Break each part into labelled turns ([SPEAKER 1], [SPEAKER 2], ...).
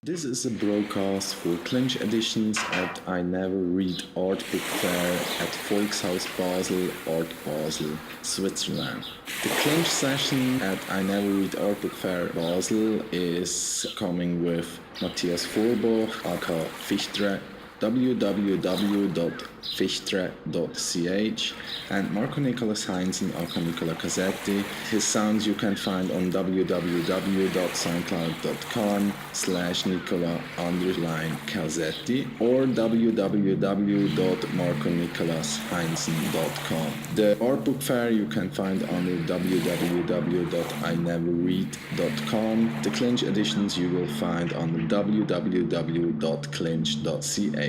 [SPEAKER 1] This is a broadcast for Klinch Editions at I Never Read Art Book Fair at Volkshaus Basel, Art Basel, Switzerland. The Klinch session at I Never Read Art Book Fair Basel is coming with MATHIAS FORBACH, aka Fichtre, www.fichtre.ch, and Nicolas Heinzen, aka NICOLA CASSETTI. His sounds you can find on www.soundcloud.com/Nicola_Cassetti or www.marconicolasheinzen.com. The art book fair you can find under www.ineverread.com. The Klinch editions you will find under www.klinch.ch.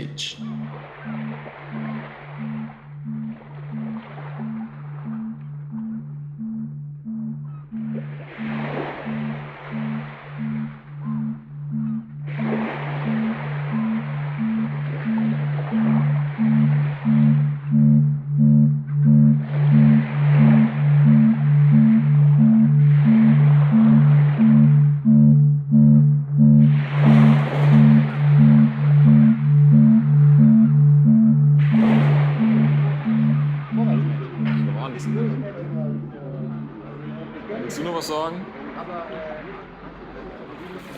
[SPEAKER 2] Willst du noch was sagen?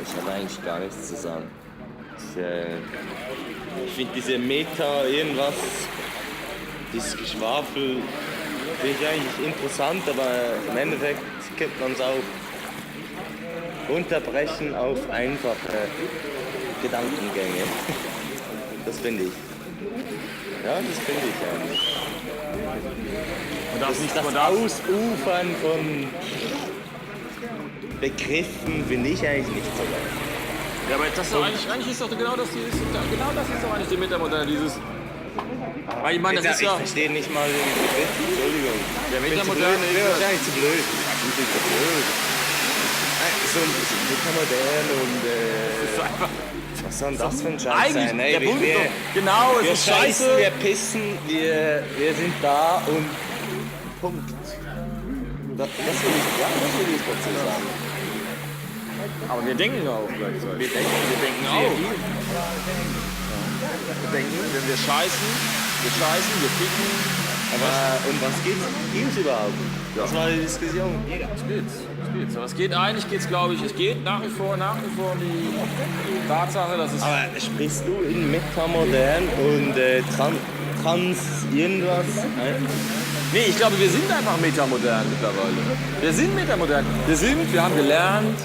[SPEAKER 3] Ich habe eigentlich gar nichts zu sagen. Ich finde diese Meta irgendwas, dieses Geschwafel, finde ich eigentlich interessant, aber im Endeffekt könnte man es auch runterbrechen auf einfache Gedankengänge. Das finde ich. Ja, das finde ich eigentlich. Das Ausufern von Begriffen finde ich eigentlich nicht so geil.
[SPEAKER 2] Ja, aber das ist doch eigentlich ist doch genau das ist doch eigentlich die Metamoderne, dieses. Weil ich meine, das ist ja.
[SPEAKER 3] Ich verstehe nicht mal den Begriff, Entschuldigung.
[SPEAKER 2] Der Metamoderne
[SPEAKER 3] ist wahrscheinlich zu blöd. Ich bin zu blöd. So ein Metamodern und was soll denn das für ein Scheiß sein?
[SPEAKER 2] Der Punkt genau,
[SPEAKER 3] wir
[SPEAKER 2] ist
[SPEAKER 3] scheißen,
[SPEAKER 2] scheiße.
[SPEAKER 3] wir pissen, wir sind da und Punkt. Das will ich dazu sagen.
[SPEAKER 2] Aber wir denken auch gleichzeitig.
[SPEAKER 3] Wir denken
[SPEAKER 2] auch.
[SPEAKER 3] Wir denken,
[SPEAKER 2] Wenn wir scheißen, wir ficken.
[SPEAKER 3] aber um was geht's überhaupt?
[SPEAKER 2] Ja.
[SPEAKER 3] Das war die Diskussion.
[SPEAKER 2] Es geht. Aber es geht eigentlich, glaube ich, es geht nach wie vor um die Tatsache, dass es.
[SPEAKER 3] Aber sprichst du in Metamodern und trans irgendwas?
[SPEAKER 2] Nee, ich glaube, wir sind einfach metamodern mittlerweile. Wir sind metamodern. Wir haben gelernt,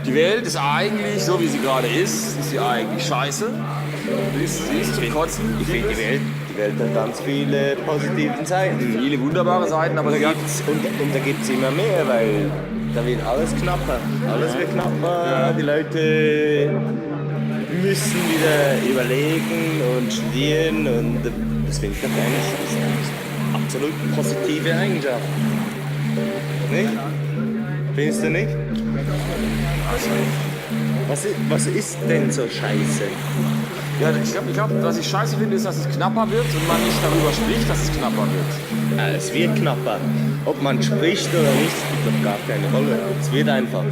[SPEAKER 2] die Welt ist eigentlich, so wie sie gerade ist sie eigentlich scheiße. Sie ist zum Kotzen.
[SPEAKER 3] Ich finde, die Welt hat ganz viele positive Seiten.
[SPEAKER 2] Viele wunderbare Seiten, aber
[SPEAKER 3] da gibt's immer mehr, weil da wird alles knapper. Alles wird knapper. Ja. Die Leute müssen wieder überlegen und studieren und das finde ich doch eigentlich absolut positive Eigenschaft. Nicht? Findest du nicht? Was ist denn so scheiße?
[SPEAKER 2] Ja, ich glaube, was ich scheiße finde, ist, dass es knapper wird und man nicht darüber spricht, dass es knapper wird.
[SPEAKER 3] Ja, es wird knapper. Ob man spricht oder nicht, spielt doch gar keine Rolle. Es wird einfach.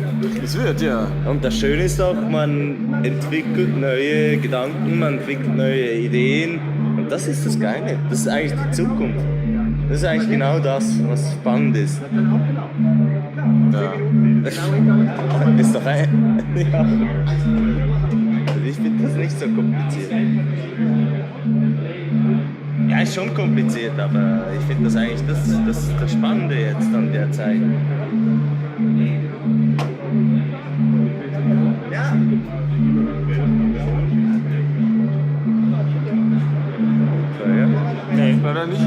[SPEAKER 2] Es wird, ja.
[SPEAKER 3] Und das Schöne ist doch, man entwickelt neue Gedanken, man entwickelt neue Ideen. Und das ist das Geile. Das ist eigentlich die Zukunft. Das ist eigentlich genau das, was spannend ist.
[SPEAKER 2] Ja.
[SPEAKER 3] Ist doch ein. Ja. Ich finde das nicht so kompliziert. Ja, ist schon kompliziert, aber ich finde das eigentlich das Spannende jetzt an der Zeit. Ja.
[SPEAKER 2] Nee, leider nicht.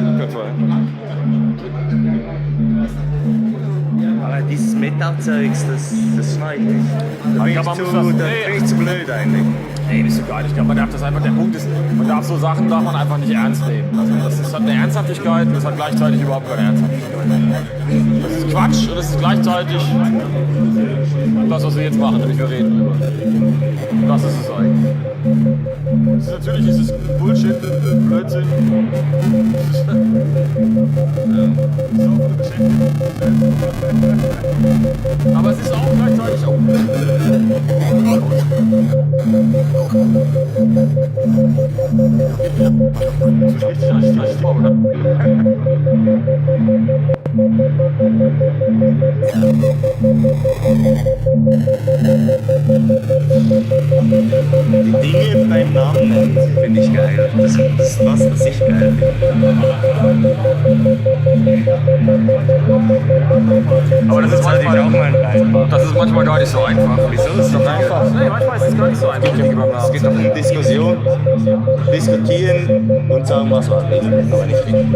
[SPEAKER 3] Aber dieses Meta-Zeugs, das schneide ich nicht. Da bin ich zu blöd eigentlich.
[SPEAKER 2] Nee, bist du gar nicht. Man darf das einfach, der Punkt ist, so Sachen darf man einfach nicht ernst nehmen. Also das hat eine Ernsthaftigkeit und das hat gleichzeitig überhaupt keine Ernsthaftigkeit. Das ist Quatsch und das ist gleichzeitig das, was wir jetzt machen, nämlich wir reden. Das ist es eigentlich. Natürlich ist es Bullshit, Blödsinn. Aber es ist auch gleichzeitig auch.
[SPEAKER 3] Die Dinge beim Namen nennen, finde ich geil. Das ist was ich geil finde.
[SPEAKER 2] Aber das ist
[SPEAKER 3] Auch mein Rein.
[SPEAKER 2] Das ist manchmal gar nicht so einfach.
[SPEAKER 3] Wieso ist es nicht einfach?
[SPEAKER 2] Nee, manchmal ist es gar nicht so einfach.
[SPEAKER 3] Es geht doch um Diskussion, diskutieren und sagen, was war richtig, aber nicht richtig.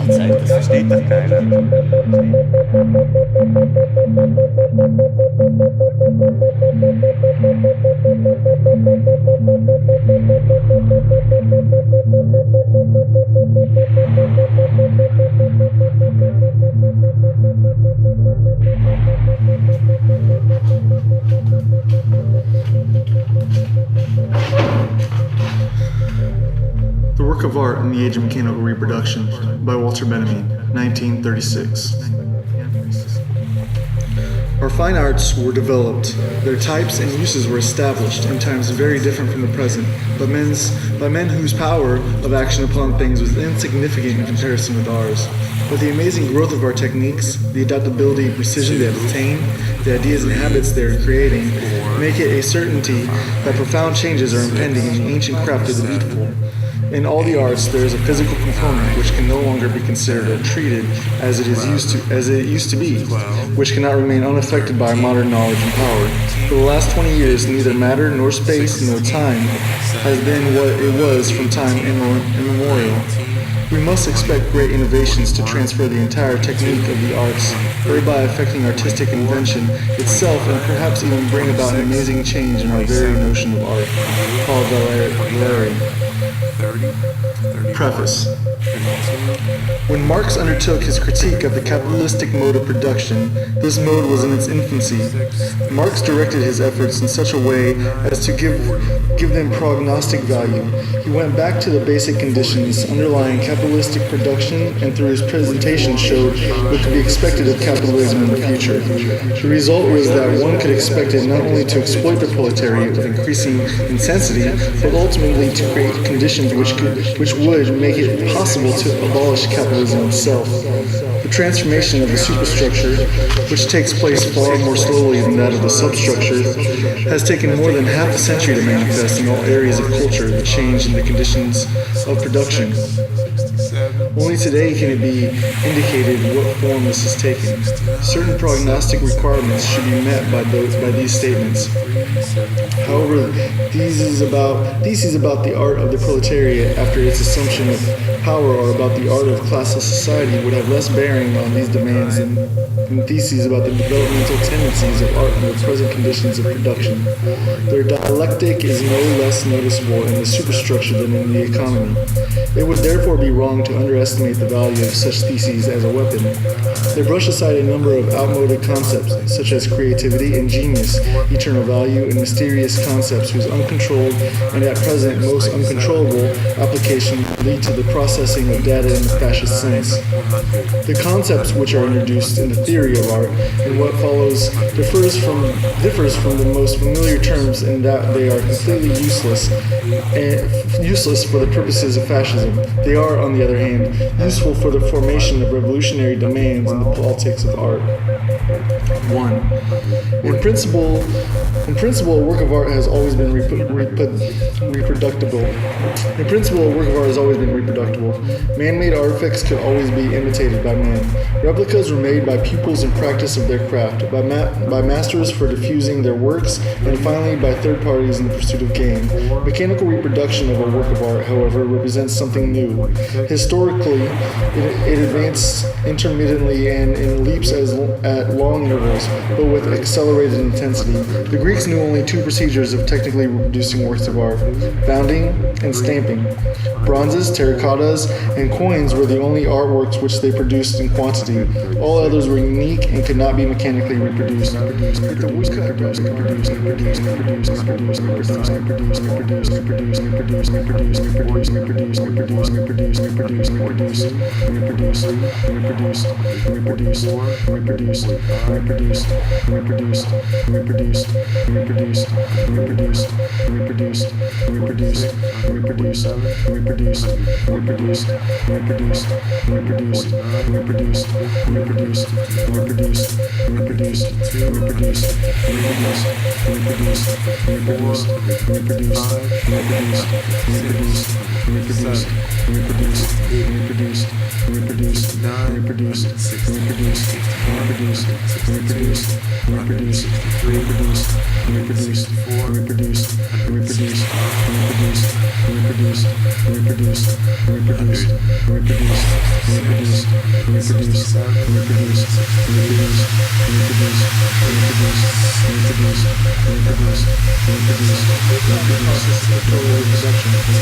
[SPEAKER 3] Die Zeit, das versteht doch keiner.
[SPEAKER 4] The Work of Art in the Age of Mechanical Reproduction by Walter Benjamin, 1936. Our fine arts were developed, their types and uses were established in times very different from the present, by men whose power of action upon things was insignificant in comparison with ours. But the amazing growth of our techniques, the adaptability and precision they have attained, the ideas and habits they are creating, make it a certainty that profound changes are impending in the ancient craft of the beautiful. In all the arts, there is a physical component which can no longer be considered or treated as it used to be, which cannot remain unaffected by modern knowledge and power. For the last 20 years, neither matter nor space nor time has been what it was from time immemorial. We must expect great innovations to transfer the entire technique of the arts, thereby affecting artistic invention itself and perhaps even bring about an amazing change in our very notion of art. Paul Valéry. Preface. When Marx undertook his critique of the capitalistic mode of production, this mode was in its infancy. Marx directed his efforts in such a way as to give them prognostic value. He went back to the basic conditions underlying capitalistic production and through his presentation showed what could be expected of capitalism in the future. The result was that one could expect it not only to exploit the proletariat with increasing intensity, but ultimately to create conditions which would make it possible to abolish capitalism itself. The transformation of the superstructure, which takes place far more slowly than that of the substructure, has taken more than half a century to manifest in all areas of culture, the change in the conditions of production. Only today can it be indicated what form this has taken. Certain prognostic requirements should be met by these statements. However, theses about the art of the proletariat after its assumption of power or about the art of classless society would have less bearing on these demands than theses about the developmental tendencies of art under present conditions of production. Their dialectic is no less noticeable in the superstructure than in the economy. It would therefore be wrong to underestimate the value of such theses as a weapon. They brush aside a number of outmoded concepts, such as creativity and genius, eternal value, and mysterious concepts whose uncontrolled and at present most uncontrollable application lead to the processing of data in the fascist sense. The concepts which are introduced in the theory of art and what follows differs from the most familiar terms in that they are completely useless for the purposes of fascism. They are, on the other hand, useful for the formation of revolutionary demands in the politics of art. 1. In principle, a work of art has always been reproducible. In principle, a work of art has always been reproducible. Man-made artifacts could always be imitated by man. Replicas were made by pupils in practice of their craft, by masters for diffusing their works, and finally by third parties in the pursuit of gain. Mechanical reproduction of a work of art, however, represents something new. Historically, it advanced intermittently and in leaps at long intervals, but with accelerated intensity. The Greeks knew only two procedures of technically reproducing works of art: founding and stamping. Bronzes, terracottas, and coins were the only artworks which they produced in quantity. All others were unique and could not be mechanically reproduced.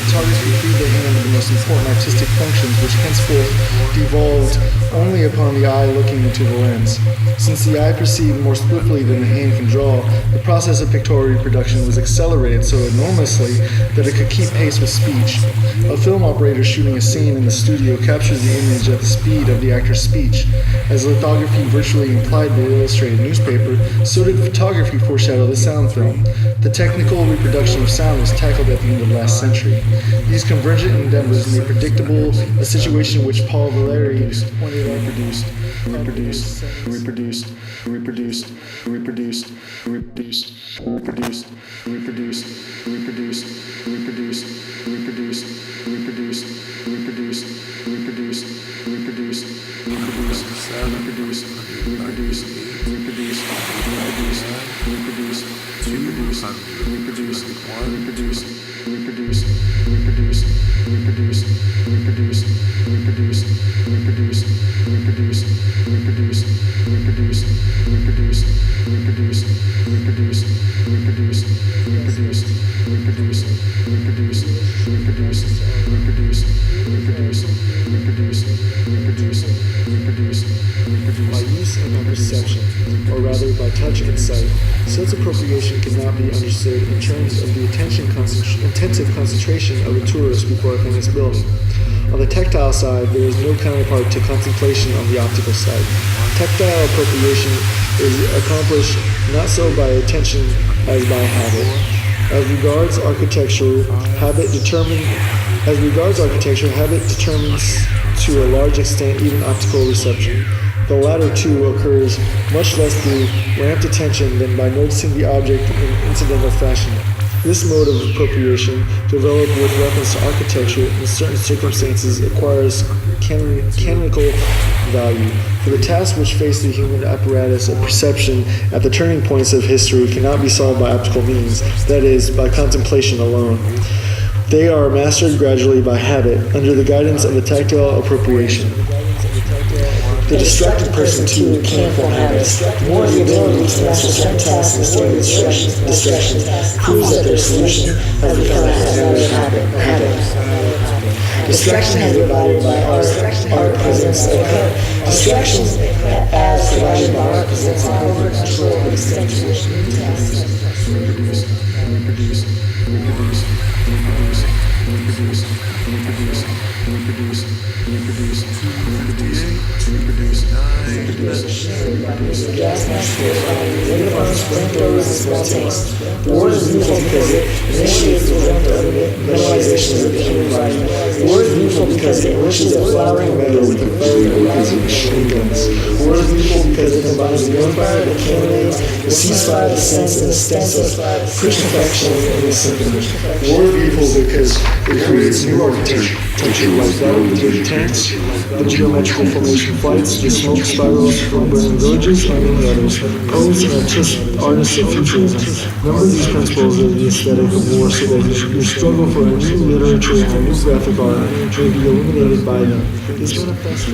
[SPEAKER 4] Photography freed the hand of the most important artistic functions, which henceforth devolved only upon the eye looking into the lens. Since the eye perceived more swiftly than the hand can draw, the process of pictorial reproduction was accelerated so enormously that it could keep pace with speech. A film operator shooting a scene in the studio captures the image at the speed of the actor's speech. As lithography virtually implied the illustrated newspaper, so did photography foreshadow the sound film. The technical reproduction of sound was tackled at the end of last century. These convergent endeavors made predictable a situation which Paul Valéry pointed out by touch and sight. Such appropriation cannot be understood in terms of the intensive concentration of a tourist before a famous building. On the tactile side, there is no counterpart to contemplation on the optical side. Tactile appropriation is accomplished not so by attention as by habit. As regards architecture, habit determines to a large extent even optical reception. The latter, too, occurs much less through ramped attention than by noticing the object in incidental fashion. This mode of appropriation, developed with reference to architecture in certain circumstances, acquires canonical value. For the tasks which face the human apparatus of perception at the turning points of history cannot be solved by optical means, that is, by contemplation alone. They are mastered gradually by habit, under the guidance of the tactile appropriation. The distracted person, too, can form habits. More the ability to master certain tasks and avoid distractions proves that their solution has become a habit. Distraction has divided by art presents distractions as provided by art presents a covert control of extent to which new tasks. The gas mask later on flamethrowers and small tanks. The word is beautiful because it initiates the event of mineralization of the human body. The word is beautiful because it enriches a flowering meadow with the fiery orchids of machine guns. The word is beautiful because it combines the gunfire, the cannonades, the ceasefire, the sense, and the stencil, perfection, and the symphony. The word is beautiful because it creates new architecture, like that of the big tanks, the geometrical formation flights, the smoke spirals from burning villages, and many others. Poets and artists of futurism remember these principles of the aesthetic of war so that your struggle for a new literature and a new graphic art may be illuminated by them. This manifesto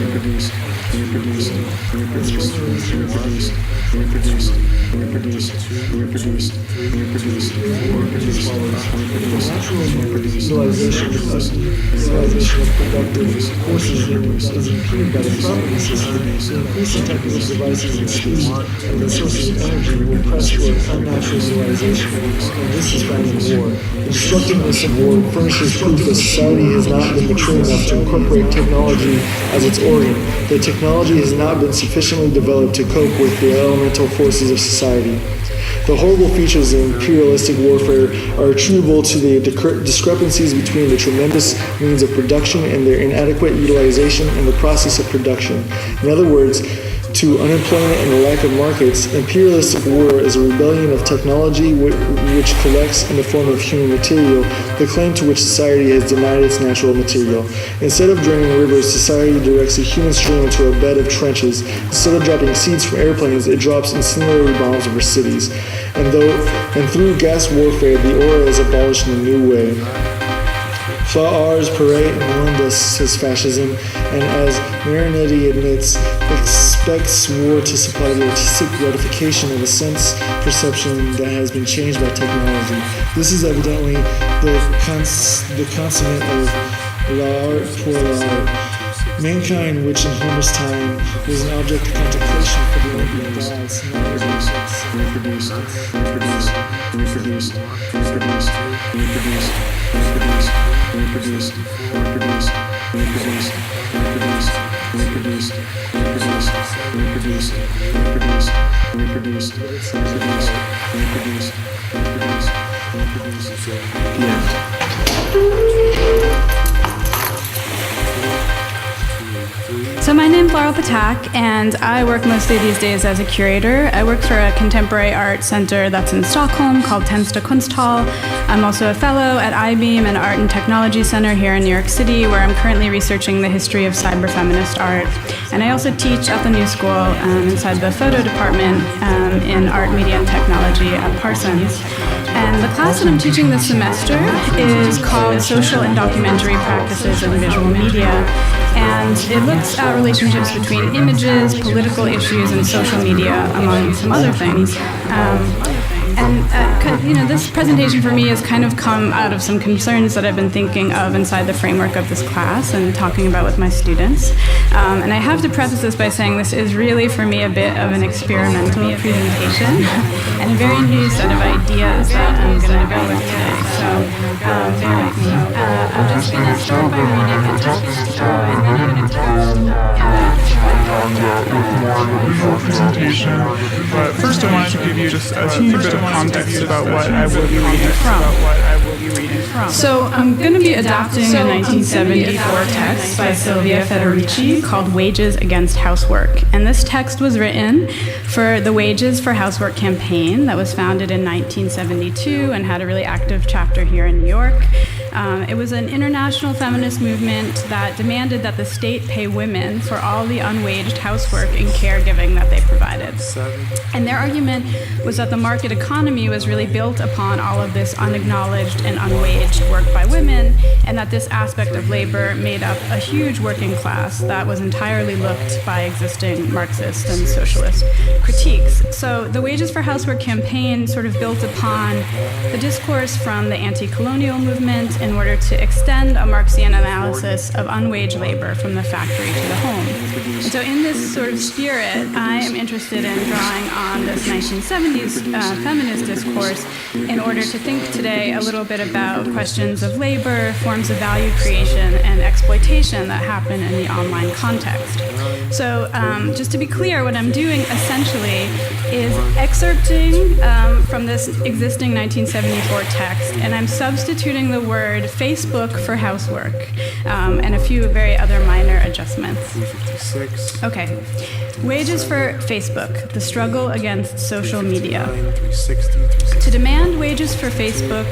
[SPEAKER 4] utilization of productive forces is impeded by the property system. The increasing technical devices and speed and the sources of energy will press toward unnatural utilization, and this is found in war. The destructiveness of war furnishes proof that society has not not been mature enough to incorporate technology as its organ. The technology has not been sufficiently developed to cope with the elemental forces of society. The horrible features of imperialistic warfare are attributable to the discrepancies between the tremendous means of production and their inadequate utilization in the process of production. In other words, to unemployment and the lack of markets, imperialistic war is a rebellion of technology which collects in the form of human material, the claim to which society has denied its natural material. Instead of draining rivers, society directs a human stream into a bed of trenches. Instead of dropping seeds from airplanes, it drops incendiary bombs over cities. And through gas warfare, the aura is abolished in a new way. Flowers parade and warn us, says fascism, and as Marinetti admits, expects war to supply the artistic gratification of a sense perception that has been changed by technology. This is evidently the consummate of l'art pour l'art. Mankind, which in Homer's time was an object of contemplation for the Olympian gods,
[SPEAKER 5] So my name's Laurel Patak, and I work mostly these days as a curator. I work for a contemporary art center that's in Stockholm called Tensta Kunsthall. I'm also a fellow at IBEAM, an art and technology center here in New York City, where I'm currently researching the history of cyber-feminist art. And I also teach at the New School inside the photo department in art, media, and technology at Parsons. And the class that I'm teaching this semester is called Social and Documentary Practices in Visual Media. And it looks at relationships between images, political issues, and social media, among some other things. This presentation for me has kind of come out of some concerns that I've been thinking of inside the framework of this class and talking about with my students. And I have to preface this by saying this is really, for me, a bit of an experimental presentation and a very new set of ideas that I'm going to go with today. So bear with me. I'm just going to start by reading a text, and then I'm going to
[SPEAKER 6] presentation, but first I wanted to give you just a teeny bit of context about what I will be reading from.
[SPEAKER 5] So I'm going to be adapting a 1974 text by Silvia Federici called Wages Against Housework. And this text was written for the Wages for Housework campaign that was founded in 1972 and had a really active chapter here in New York. It was an international feminist movement that demanded that the state pay women for all the unwaged housework and caregiving that they provided. And their argument was that the market economy was really built upon all of this unacknowledged and unwaged work by women, and that this aspect of labor made up a huge working class that was entirely looked by existing Marxist and socialist critiques. So the Wages for Housework campaign sort of built upon the discourse from the anti-colonial movement in order to extend a Marxian analysis of unwaged labor from the factory to the home. And so in this sort of spirit, I am interested in drawing on this 1970s feminist discourse in order to think today a little bit about questions of labor, forms of value creation, and exploitation that happen in the online context. So just to be clear, what I'm doing essentially is excerpting from this existing 1974 text, and I'm substituting the word Facebook for housework, and a few very other minor adjustments. Okay. Wages for Facebook, the struggle against social media. To demand wages for Facebook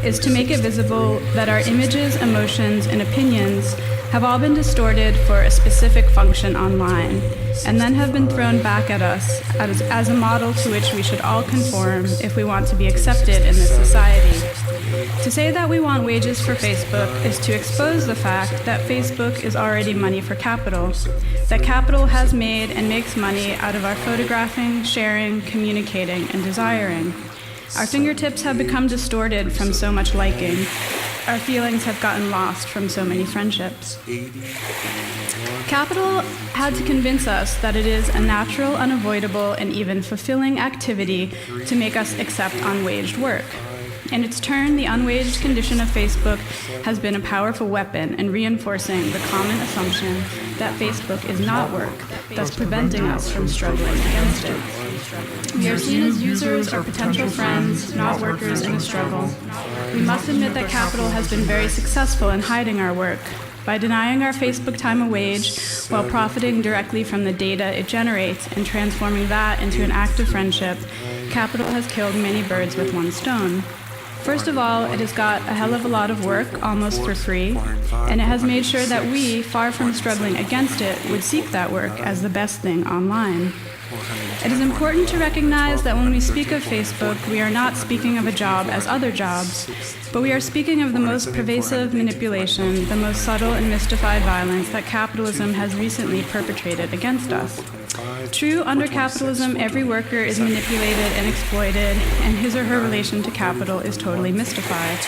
[SPEAKER 5] is to make it visible that our images, emotions, and opinions have all been distorted for a specific function online, and then have been thrown back at us as a model to which we should all conform if we want to be accepted in this society. To say that we want wages for Facebook is to expose the fact that Facebook is already money for capital, that capital has made and makes money out of our photographing, sharing, communicating, and desiring. Our fingertips have become distorted from so much liking. Our feelings have gotten lost from so many friendships. Capital had to convince us that it is a natural, unavoidable, and even fulfilling activity to make us accept unwaged work. In its turn, the unwaged condition of Facebook has been a powerful weapon in reinforcing the common assumption that Facebook is not work, thus preventing us from struggling against it. We are seen as users or potential friends, not workers in a struggle. We must admit that capital has been very successful in hiding our work. By denying our Facebook time a wage while profiting directly from the data it generates and transforming that into an act of friendship, capital has killed many birds with one stone. First of all, it has got a hell of a lot of work, almost for free, and it has made sure that we, far from struggling against it, would seek that work as the best thing online. It is important to recognize that when we speak of Facebook, we are not speaking of a job as other jobs, but we are speaking of the most pervasive manipulation, the most subtle and mystified violence that capitalism has recently perpetrated against us. True, under capitalism, every worker is manipulated and exploited, and his or her relation to capital is totally mystified.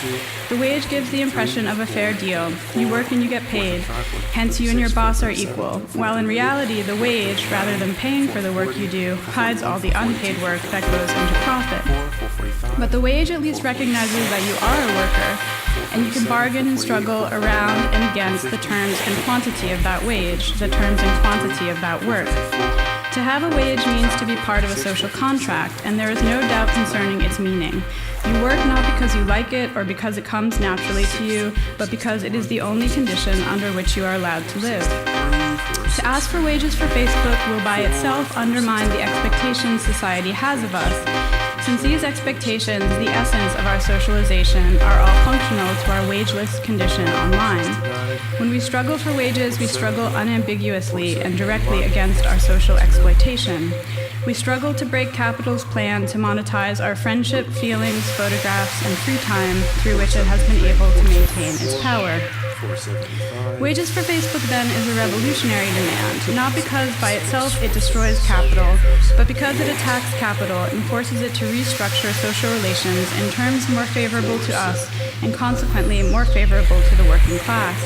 [SPEAKER 5] The wage gives the impression of a fair deal. You work and you get paid, hence you and your boss are equal, while in reality, the wage, rather than paying for the work you do, hides all the unpaid work that goes into profit. But the wage at least recognizes that you are a worker, and you can bargain and struggle around and against the terms and quantity of that wage, the terms and quantity of that work. To have a wage means to be part of a social contract, and there is no doubt concerning its meaning. You work not because you like it or because it comes naturally to you, but because it is the only condition under which you are allowed to live. To ask for wages for Facebook will by itself undermine the expectations society has of us, since these expectations, the essence of our socialization, are all functional to our wageless condition online. When we struggle for wages, we struggle unambiguously and directly against our social exploitation. We struggle to break capital's plan to monetize our friendship, feelings, photographs, and free time through which it has been able to maintain its power. Wages for Facebook, then, is a revolutionary demand, not because by itself it destroys capital, but because it attacks capital and forces it to restructure social relations in terms more favorable to us and consequently more favorable to the working class.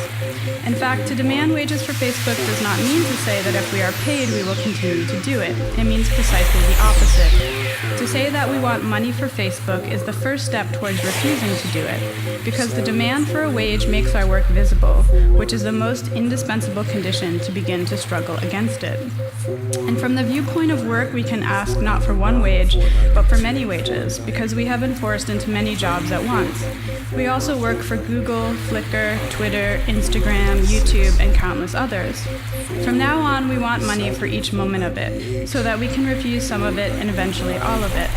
[SPEAKER 5] In fact, to demand wages for Facebook does not mean to say that if we are paid, we will continue to do it. It means precisely the opposite. To say that we want money for Facebook is the first step towards refusing to do it, because the demand for a wage makes our work visible, which is the most indispensable condition to begin to struggle against it. And from the viewpoint of work, we can ask not for one wage, but for many wages, because we have been forced into many jobs at once. We also work for Google, Flickr, Twitter, Instagram, YouTube, and countless others. From now on, we want money for each moment of it, so that we can refuse some of it and eventually all of it.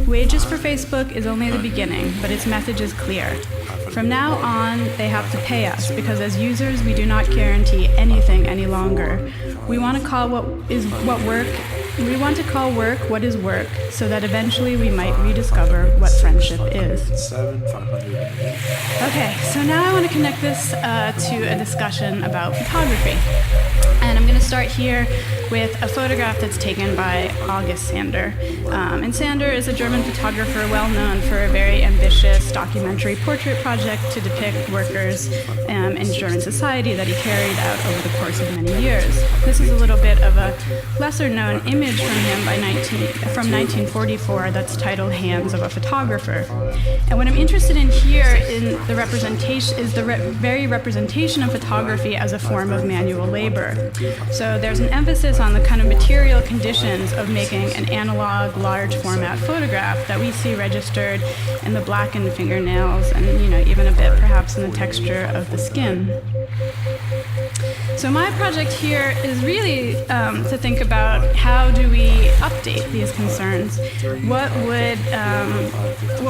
[SPEAKER 5] Wages for Facebook is only the beginning, but its message is clear. From now on, they have to pay us, because as users, we do not guarantee anything any longer. We want to call work what is work, so that eventually we might rediscover what friendship is. Okay, so now I want to connect this to a discussion about photography. And I'm going to start here with a photograph that's taken by August Sander. And Sander is a German photographer well known for a very ambitious documentary portrait project to depict workers in German society that he carried out over the course of many years. This is a little bit of a lesser known image from him from 1944 that's titled Hands of a Photographer. And what I'm interested in here in the representation is the very representation of photography as a form of manual labor. So there's an emphasis on the kind of material conditions of making an analog, large format photograph that we see registered in the blackened fingernails and, even a bit perhaps in the texture of the skin. So my project here is really to think about how do we update these concerns. What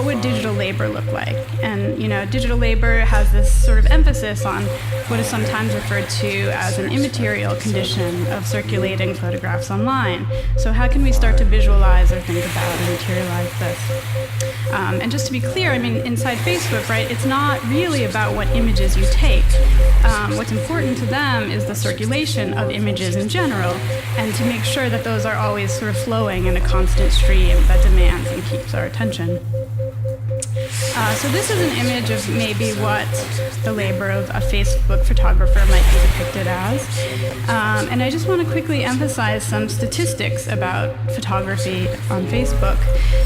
[SPEAKER 5] would digital labor look like? And digital labor has this sort of emphasis on what is sometimes referred to as an immaterial condition of circulating photographs online. So how can we start to visualize or think about and materialize this? And just to be clear, inside Facebook, right, it's not really about what images you take. What's important to them is the circulation of images in general, and to make sure that those are always sort of flowing in a constant stream that demands and keeps our attention. So this is an image of maybe what the labor of a Facebook photographer might be depicted as. And I just want to quickly emphasize some statistics about photography on Facebook.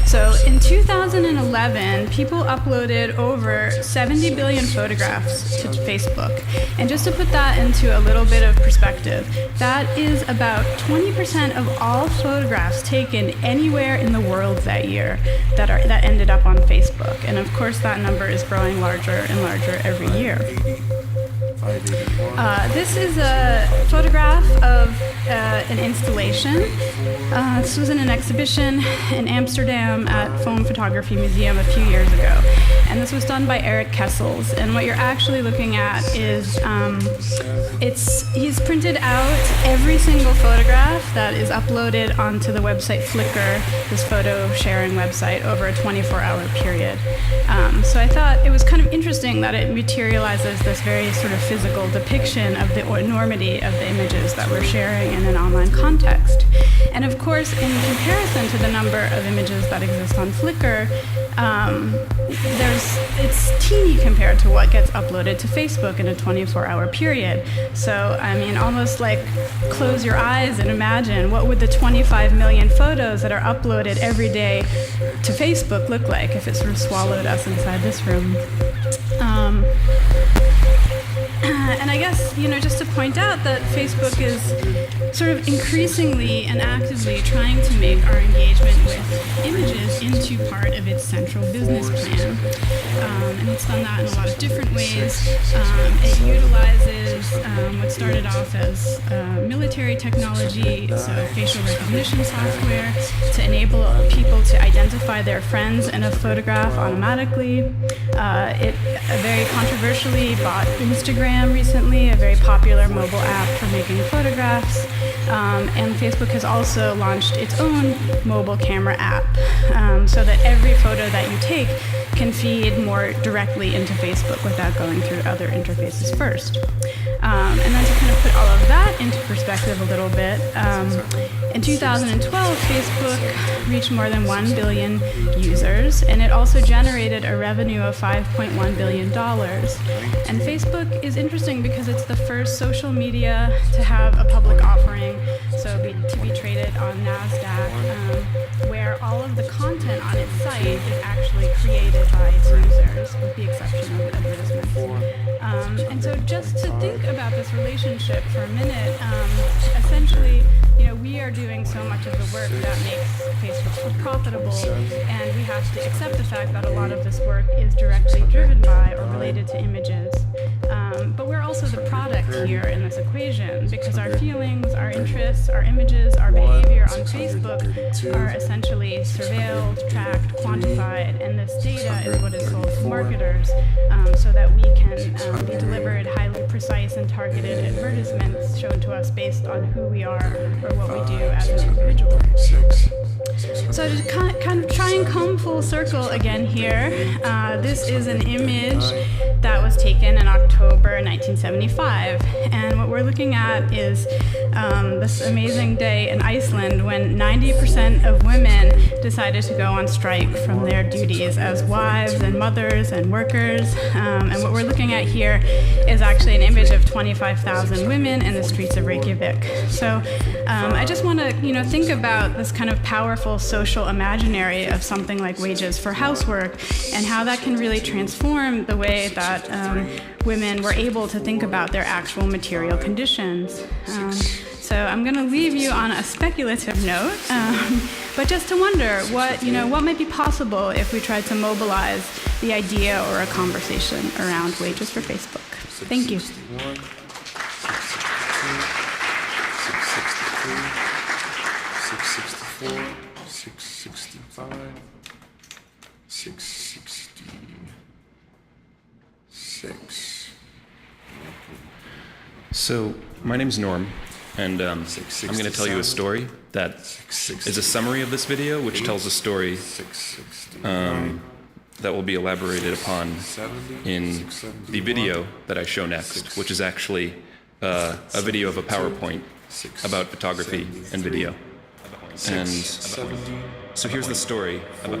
[SPEAKER 5] So in 2011, people uploaded over 70 billion photographs to Facebook. And just to put that into a little bit of perspective, that is about 20% of all photographs taken anywhere in the world that year that ended up on Facebook. And of course, that number is growing larger and larger every year. This is a photograph of an installation. This was in an exhibition in Amsterdam at Foam Photography Museum a few years ago. And this was done by Eric Kessels. And what you're actually looking at is he's printed out every single photograph that is uploaded onto the website Flickr, this photo sharing website, over a 24-hour period. So I thought it was kind of interesting that it materializes this very sort of physical depiction of the enormity of the images that we're sharing in an online context. And of course, in comparison to the number of images that exist on Flickr, it's teeny compared to what gets uploaded to Facebook in a 24-hour period. So, I mean, almost like close your eyes and imagine what would the 25 million photos that are uploaded every day to Facebook look like if it sort of swallowed us inside this room. And I guess, just to point out that Facebook is sort of increasingly and actively trying to make our engagement with images into part of its central business plan. And it's done that in a lot of different ways. It utilizes what started off as military technology, so facial recognition software, to enable people to identify their friends in a photograph automatically. It very controversially bought Instagram recently, a very popular mobile app for making photographs. And Facebook has also launched its own mobile camera app so that every photo that you take can feed more directly into Facebook without going through other interfaces first. And then to kind of put all of that into perspective a little bit, in 2012, Facebook reached more than 1 billion users, and it also generated a revenue of $5.1 billion. And Facebook is interesting because it's the first social media to have a public offering, to be traded on NASDAQ, where all of the content on its site is actually created by its users, with the exception of advertisements. And so just to think about this relationship for a minute, essentially, we are doing so much of the work that makes Facebook so profitable, and we have to accept the fact that a lot of this work is directly driven by or related to images. But we're also the product here in this equation, because our feelings, our interests, our images, our behavior on Facebook are essentially surveilled, tracked, quantified, and this data is what is sold to marketers so that we can be delivered highly precise and targeted advertisements shown to us based on who we are or what we do as an individual. So to kind of try and come full circle again here, this is an image that was taken in October 1975, and what we're looking at is this amazing day in Iceland when 90% of women decided to go on strike from their duties as wives and mothers and workers. And what we're looking at here is actually an image of 25,000 women in the streets of Reykjavik. So I just want to think about this kind of powerful social imaginary of something like wages for housework and how that can really transform the way that women were able to think about their actual material conditions. So I'm going to leave you on a speculative note, but just to wonder what might be possible if we tried to mobilize the idea or a conversation around wages for Facebook. Thank you.
[SPEAKER 7] 664, 665, 666.
[SPEAKER 8] So, my name's Norm, and I'm going to tell you a story that is a summary of this video, which tells a story that will be elaborated upon in the video that I show next, which is actually a video of a PowerPoint about photography and video. And so here's the story about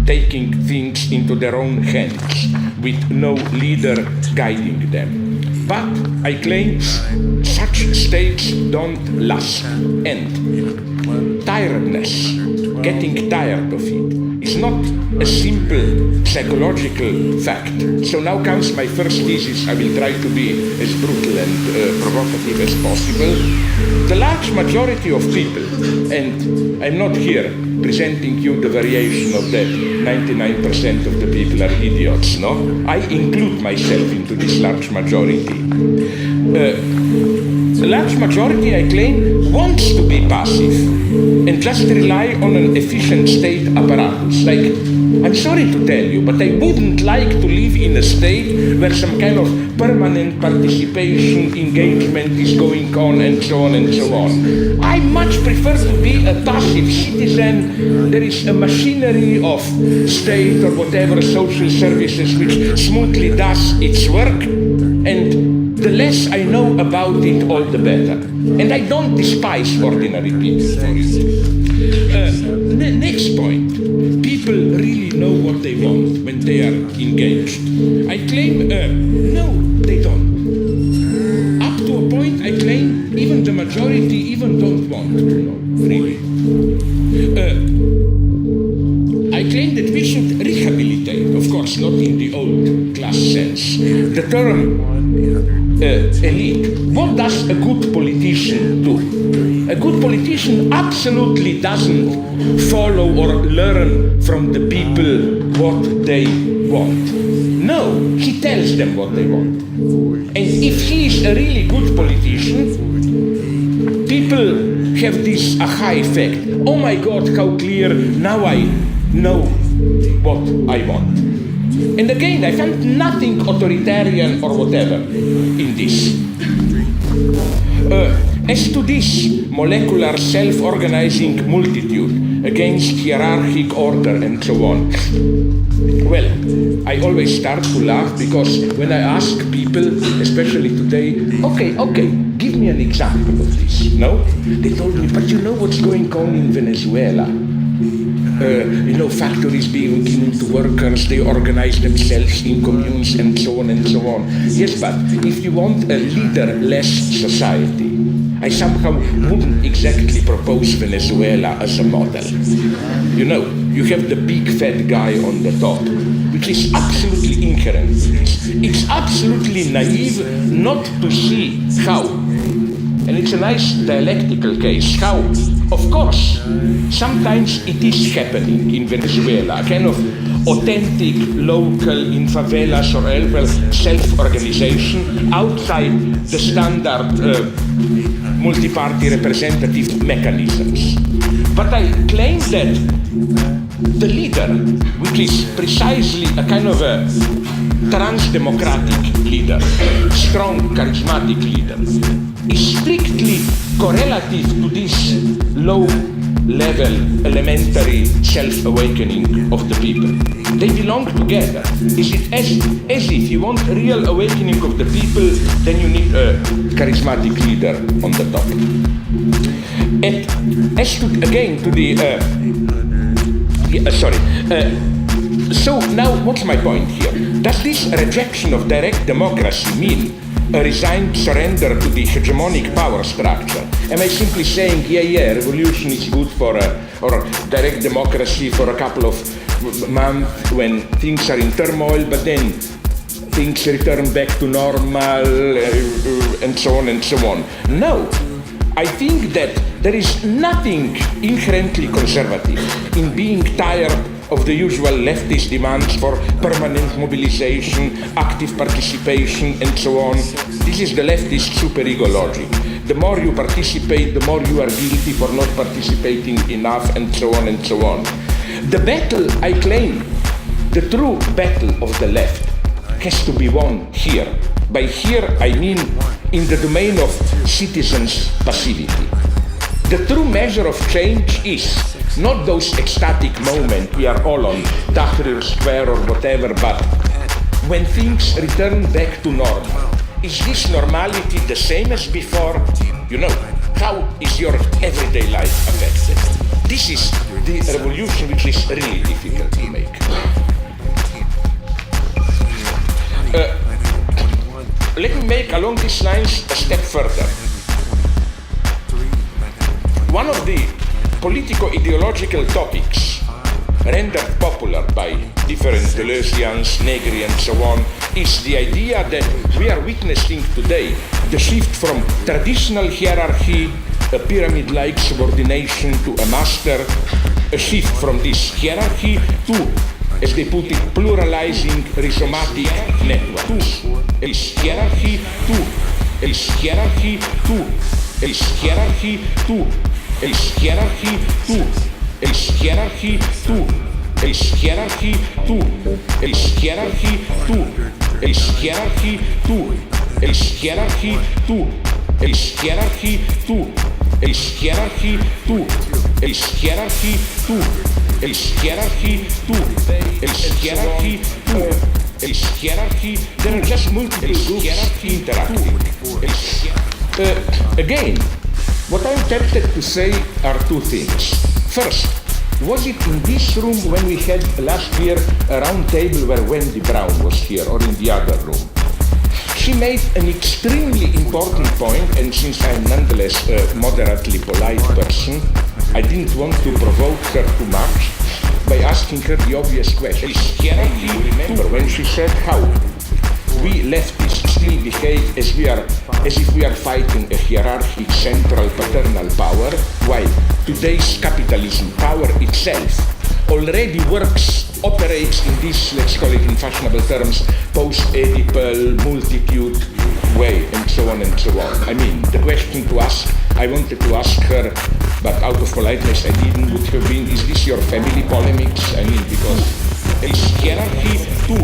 [SPEAKER 9] taking things into their own hands with no leader guiding them. But I claim such states don't last, and tiredness, getting tired of it, is not a simple psychological fact. So now comes my first thesis. I will try to be as brutal and provocative as possible. The large majority of people, and I'm not here presenting you the variation of that 99% of the people are idiots, no? I include myself into this large majority. The large majority, I claim, wants to be passive and just rely on an efficient state apparatus. Like, I'm sorry to tell you, but I wouldn't like to live in a state where some kind of permanent participation, engagement is going on and so on and so on. I much prefer to be a passive citizen. There is a machinery of state or whatever social services which smoothly does its work, and the less I know about it, all the better. And I don't despise ordinary people for it. The next point, people really know what they want when they are engaged. I claim, no, they don't. Up to a point, I claim, even the majority even don't want to know, really. I claim that we should rehabilitate, of course, not in the old class sense. The term elite. What does a good politician do? A good politician absolutely doesn't follow or learn from the people what they want. No, he tells them what they want. And if he is a really good politician, people have this aha effect. Oh my God, how clear, now I know what I want. And again, I find nothing authoritarian or whatever in this. As to this molecular self-organizing multitude against hierarchic order and so on, well, I always start to laugh because when I ask people, especially today, okay, give me an example of this, no? They told me, but you know what's going on in Venezuela? Factories being given to workers, they organize themselves in communes and so on and so on. Yes, but if you want a leaderless society, I somehow wouldn't exactly propose Venezuela as a model. You know, you have the big fat guy on the top, which is absolutely inherent. It's absolutely naive not to see how, and it's a nice dialectical case, how, of course, sometimes it is happening in Venezuela, a kind of authentic, local, in favelas or elsewhere, self-organization outside the standard multi-party representative mechanisms. But I claim that the leader, which is precisely a kind of a trans-democratic leader, strong, charismatic leader, is strictly correlative to this low-level, elementary self-awakening of the people. They belong together. Is it as if you want a real awakening of the people, then you need a charismatic leader on the top. And as to, again, to the... so now, what's my point here? Does this rejection of direct democracy mean a resigned surrender to the hegemonic power structure? Am I simply saying, yeah, revolution is good for or direct democracy for a couple of months when things are in turmoil, but then things return back to normal and so on and so on? No. I think that there is nothing inherently conservative in being tired of the usual leftist demands for permanent mobilization, active participation, and so on. This is the leftist superego logic. The more you participate, the more you are guilty for not participating enough, and so on and so on. The battle, I claim, the true battle of the left has to be won here. By here, I mean in the domain of citizens' passivity. The true measure of change is not those ecstatic moments we are all on Tahrir Square or whatever, but when things return back to normal. Is this normality the same as before? You know, how is your everyday life affected? This is the revolution which is really difficult to make. Let me make along these lines a step further. One of the politico-ideological topics rendered popular by different Deleuzians, Negri and so on is the idea that we are witnessing today the shift from traditional hierarchy, a pyramid-like subordination to a master, a shift from this hierarchy to, as they put it, pluralizing rhizomatic networks. Is hierarchy to, is hierarchy to, is hierarchy to, is hierarchy to, is hierarchy to, is hierarchy to, is hierarchy to, is hierarchy to, is hierarchy to, is hierarchy to, is hierarchy to, is hierarchy to, is hierarchy to, is hierarchy to, is hierarchy. There are just multiple groups interacting. Again, what I'm tempted to say are two things. First, was it in this room when we had last year a round table where Wendy Brown was here, or in the other room? She made an extremely important point, and since I'm nonetheless a moderately polite person, I didn't want to provoke her too much by asking her the obvious question. You remember when she said how we leftists still behave as if we are fighting a hierarchic central paternal power, while today's capitalism power itself already operates in this, let's call it in fashionable terms, post-Oedipal, multitude way, and so on and so on. I mean, the question to ask, I wanted to ask her, but out of politeness I didn't, would have been, is this your family polemics? I mean, because is hierarchy to,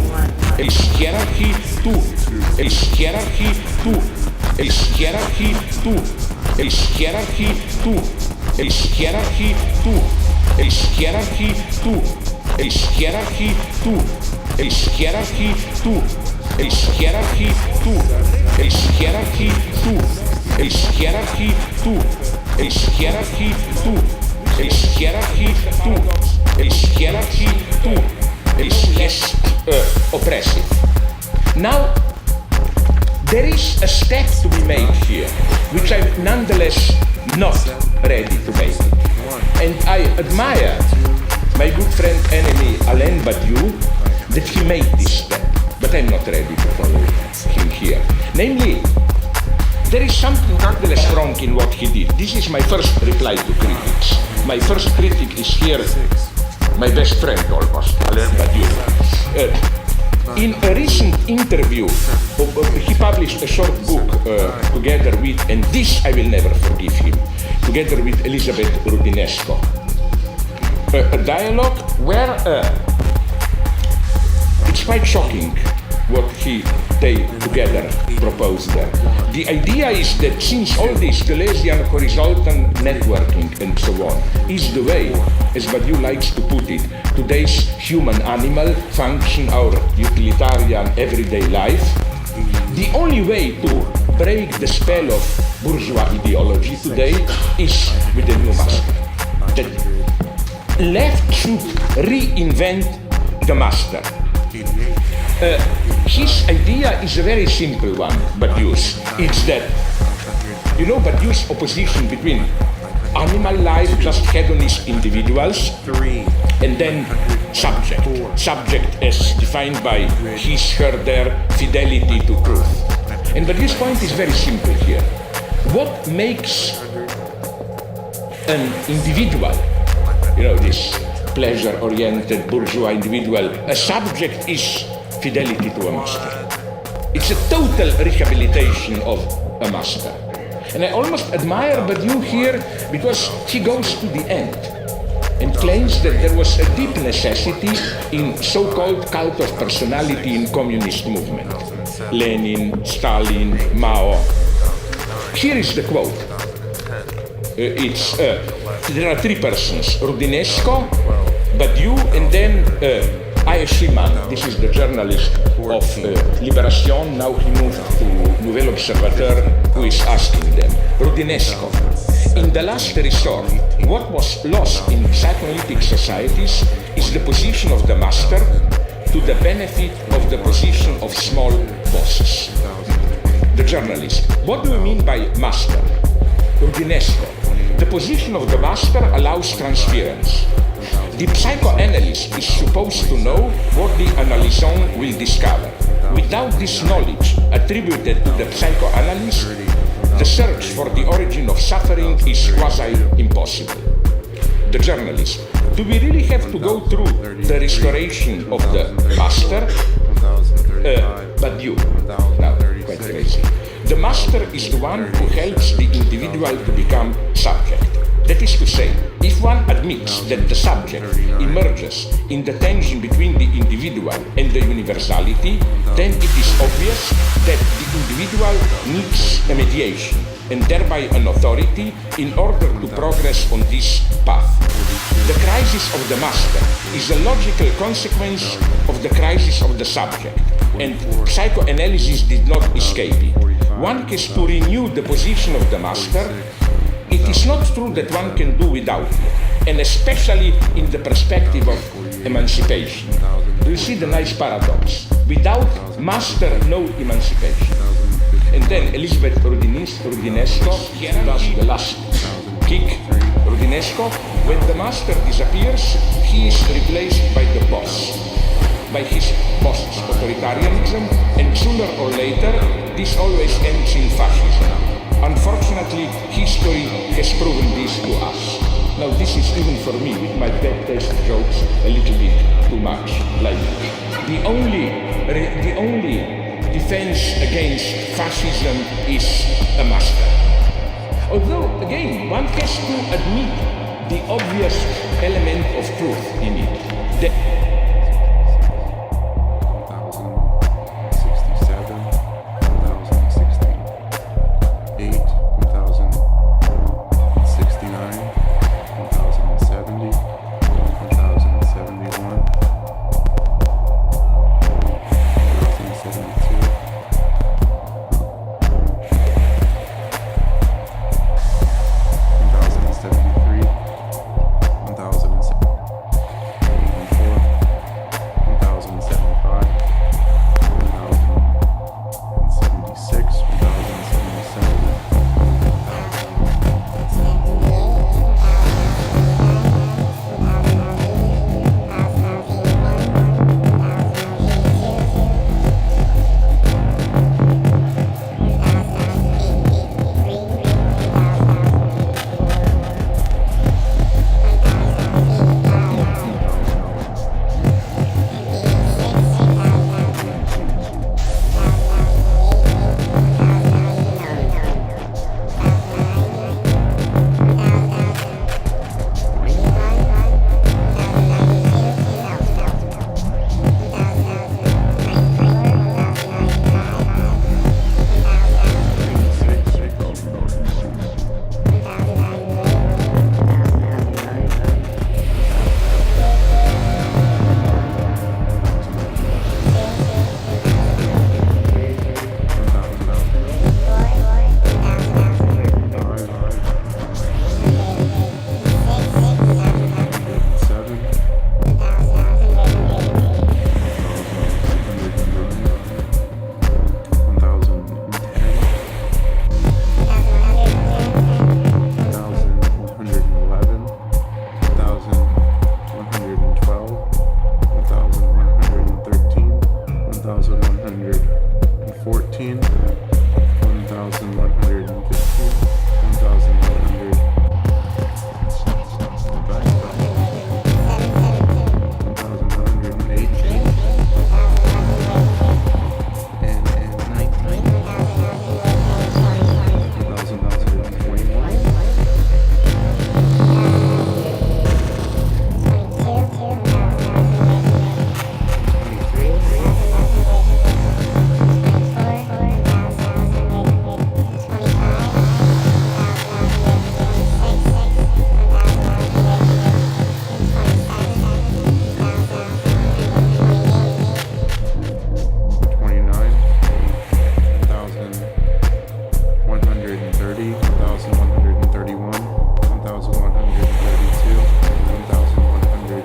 [SPEAKER 9] is hierarchy to, is hierarchy to, is hierarchy to, is hierarchy to, is hierarchy to, is hierarchy to, is hierarchy to, is hierarchy to, is hierarchy to, is hierarchy to, is hierarchy to, is hierarchy to, is hierarchy to, is hierarchy to, is less oppressive. Now, there is a step to be made here, which I'm nonetheless not ready to make. And I admire my good friend enemy Alain Badiou that he made this step, but I'm not ready to follow him here. Namely, there is something nonetheless wrong in what he did. This is my first reply to critics. My first critic is here, my best friend almost, Alain Badiou. In a recent interview, he published a short book together with, and this I will never forgive him, together with Elizabeth Rudinesco. A dialogue where it's quite shocking what they together proposed there. The idea is that since all this Deleuzian horizontal networking and so on is the way, as Badiou likes to put it, today's human-animal function, our utilitarian everyday life, the only way to break the spell of bourgeois ideology today is with a new master. That left should reinvent the master. His idea is a very simple one, Badiou's. It's that, Badiou's opposition between animal life, just hedonist individuals, and then subject. Subject as defined by his, her, their fidelity to truth. And Badiou's point is very simple here. What makes an individual, this pleasure-oriented bourgeois individual, a subject is fidelity to a master. It's a total rehabilitation of a master. And I almost admire Badiou here because he goes to the end and claims that there was a deep necessity in so-called cult of personality in communist movement. Lenin, Stalin, Mao. Here is the quote. There are three persons, Rudinesco, Badiou, and then Ayeshiman. This is the journalist of Libération. Now he moved to Nouvel Observateur, who is asking them. Rudinesco, In the last resort, what was lost in psychoanalytic societies is the position of the master to the benefit of the position of small bosses. The journalist. What do you mean by master? Urdinesco. The position of the master allows transference. The psychoanalyst is supposed to know what the analysant will discover. Without this knowledge attributed to the psychoanalyst, the search for the origin of suffering is quasi-impossible. The journalist. Do we really have to go through the restoration of the master? But you. Now, quite crazy. The master is the one who helps the individual to become subject. That is to say, if one admits that the subject emerges in the tension between the individual and the universality, then it is obvious that the individual needs a mediation and thereby an authority in order to progress on this path. The crisis of the master is a logical consequence of the crisis of the subject, and psychoanalysis did not escape it. One has to renew the position of the master. It is not true that one can do without it, and especially in the perspective of emancipation. Do you see the nice paradox? Without master, no emancipation. And then Elizabeth Rudinesco does the last kick. Rudinesco, when the master disappears, he is replaced by the boss, by his boss's authoritarianism, and sooner or later, this always ends in fascism. Unfortunately, history has proven this to us. Now this is even for me, with my bad taste jokes, a little bit too much like the only defense against fascism is a master. Although, again, one has to admit the obvious element of truth in it.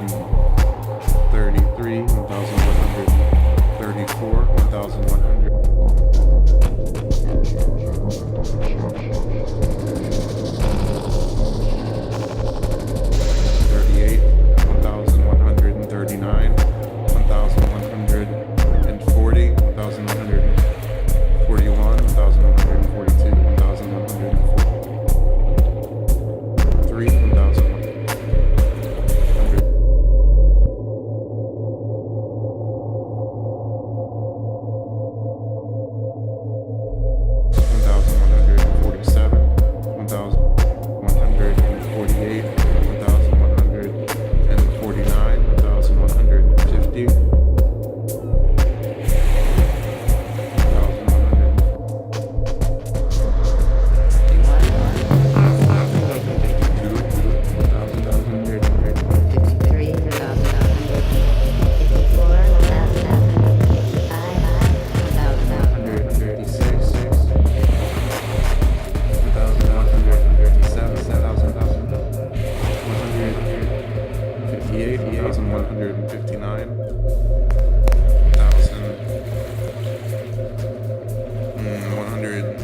[SPEAKER 7] 1133, 1134, 1100. 38, 1139, 1140, 1141, 1142, 1143, 1100. 1147, 1148, 1149, 1150,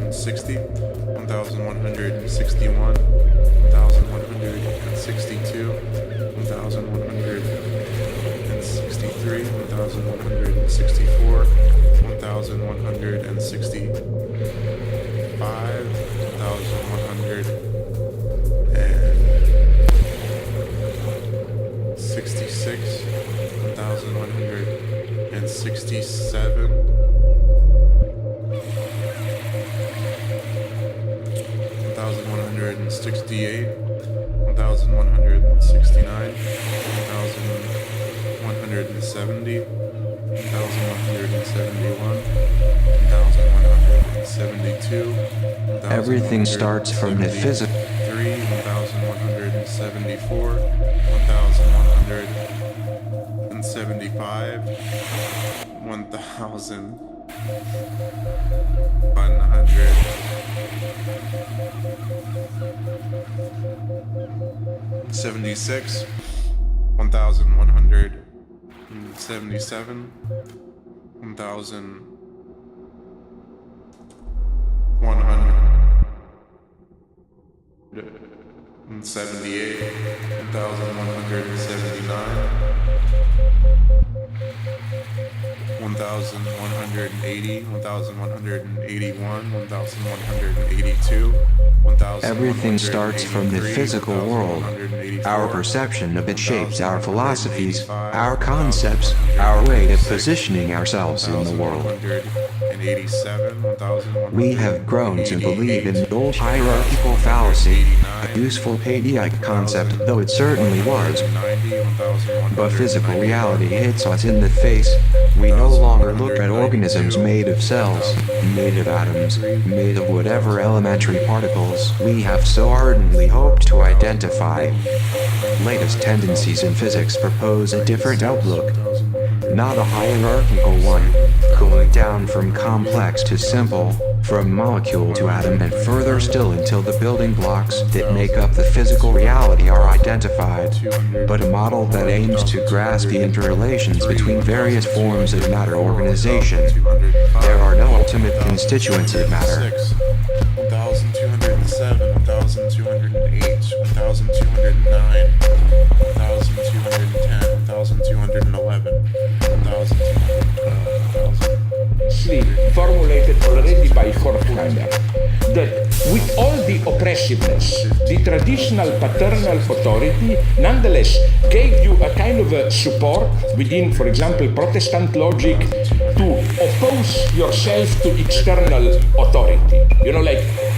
[SPEAKER 7] 1160, 1161, 1162, 1163, 1164, 1165, 1166, 1167, 1168, 1169, 1170, 1171, 1172,
[SPEAKER 10] Everything starts from the physical.
[SPEAKER 7] 1174, 1175, 1100. 76, 1177, 1178, 1179, 1180, 1181, 1182,
[SPEAKER 10] Everything starts from the physical world. Our perception of it shapes our philosophies, our concepts, our way of positioning ourselves in the world. We have grown to believe in the old hierarchical fallacy, a useful Paideaic concept though it certainly was. But physical reality hits us in the face. We no longer look at organisms made of cells, made of atoms, made of whatever elementary particles we have so ardently hoped to identify. Latest tendencies in physics propose a different outlook, not a hierarchical one, going down from complex to simple, from molecule to atom and further still until the building blocks that make up the physical reality are identified, but a model that aims to grasp the interrelations between various forms of matter organization. There are no ultimate constituents of matter.
[SPEAKER 7] 1207, 1208, 1209, 1210, 1211, 1212.
[SPEAKER 9] Formulated already by Horkheimer, that with all the oppressiveness, the traditional paternal authority nonetheless gave you a kind of a support within, for example, Protestant logic to oppose yourself to external authority.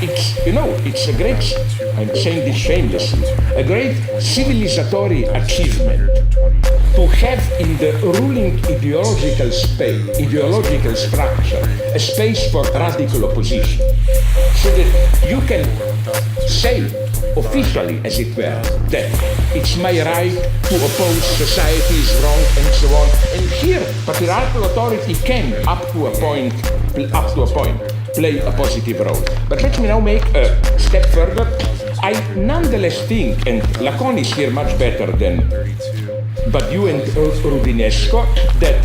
[SPEAKER 9] It's a great, I'm saying this shamelessly, a great civilizatory achievement to have in the ruling ideological structure a space for radical opposition, so that you can say officially, as it were, that it's my right to oppose society's wrong and so on. And here, patriarchal authority can, up to a point, play a positive role. But let me now make a step further. I nonetheless think, and Lacan is here much better than Badiou and Rudinesco that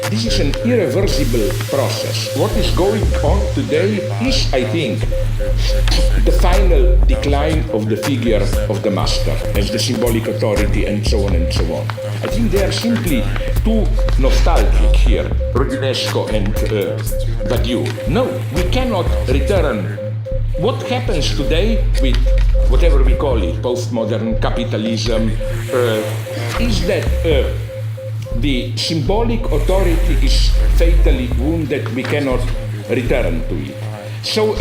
[SPEAKER 9] this is an irreversible process. What is going on today is, I think, the final decline of the figure of the master as the symbolic authority and so on and so on. I think they are simply too nostalgic here, Rudinesco and Badiou. No, we cannot return. What happens today with whatever we call it, postmodern capitalism, is that the symbolic authority is fatally wounded, we cannot return to it. So,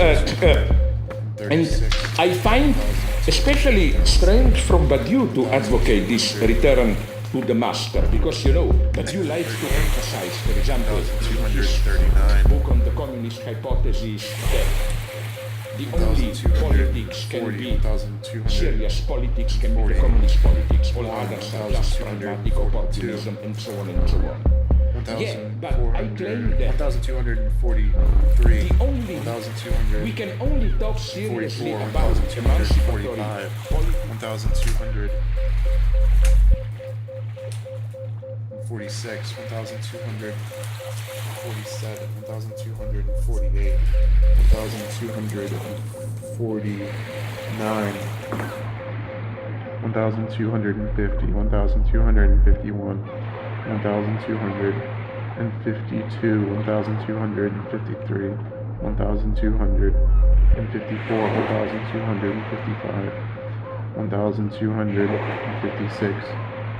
[SPEAKER 9] and I find especially strange from Badiou to advocate this return to the master, because you know, Badiou likes to emphasize, for example, his book on the communist hypothesis that the only politics can be serious politics, can be the communist politics, all others are just pragmatic opportunism and so on and so on. Yeah, but I claim that
[SPEAKER 7] 1,243,
[SPEAKER 9] the only, we can only talk seriously about emancipatory
[SPEAKER 7] 1,246, 1,247, 1,248, 1,249, 1,250, 1,251, 1,252, 1,253, 1,254, 1,255, 1,256,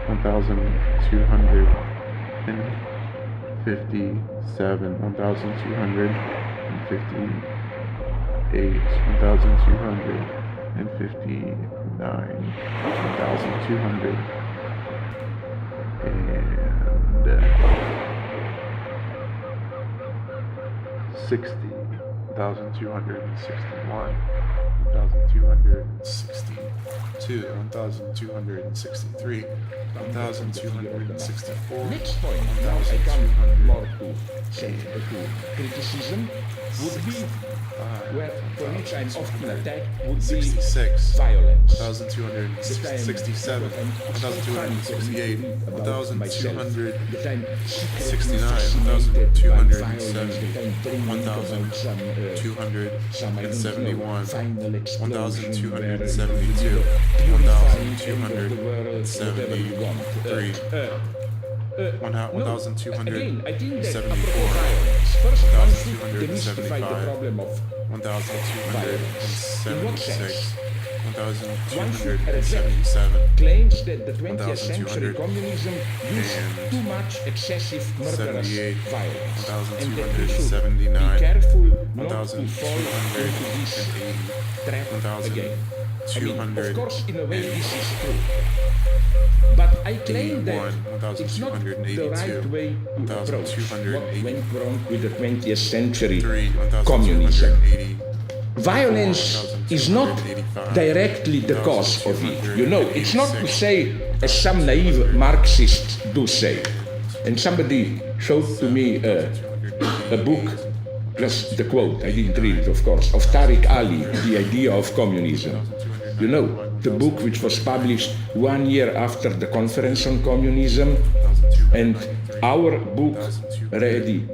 [SPEAKER 7] 1,257, 1,258, 1,259, 1,260, 1,261, 1,262, 1,263, 1,264.
[SPEAKER 9] Next point, now I come more to criticism, would be where for which I'm often attacked would be
[SPEAKER 7] 66,
[SPEAKER 9] violence.
[SPEAKER 7] 1,267, 1,268, 1,269, 1,270, 1,271, 1,272, 1,273, 1,274,
[SPEAKER 9] First,
[SPEAKER 7] 1,275, 1,276, 1,277,
[SPEAKER 9] claims that the 20th century communism used too much excessive murderous violence, and that we should be careful not to fall into this trap again. I mean, of course, in a way, this is true. But I claim that it's not the right way to approach what went wrong with the 20th century communism. Violence is not directly the cause of it. You know, it's not to say, as some naive Marxists do say. And somebody showed to me a book, plus the quote, I didn't read it, of course, of Tariq Ali, The Idea of Communism. You know, the book which was published 1 year after the Conference on Communism, and our book, ready,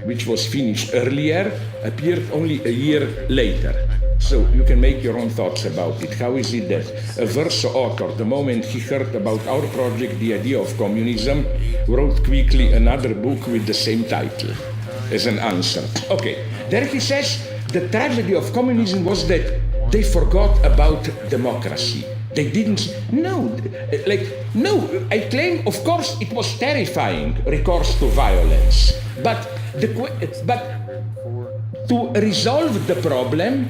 [SPEAKER 9] which was finished earlier, appeared only a year later. So you can make your own thoughts about it. How is it that a verso author, the moment he heard about our project, The Idea of Communism, wrote quickly another book with the same title as an answer? Okay, there he says the tragedy of communism was that they forgot about democracy. They didn't, no, I claim, of course, it was terrifying, recourse to violence. But to resolve the problem,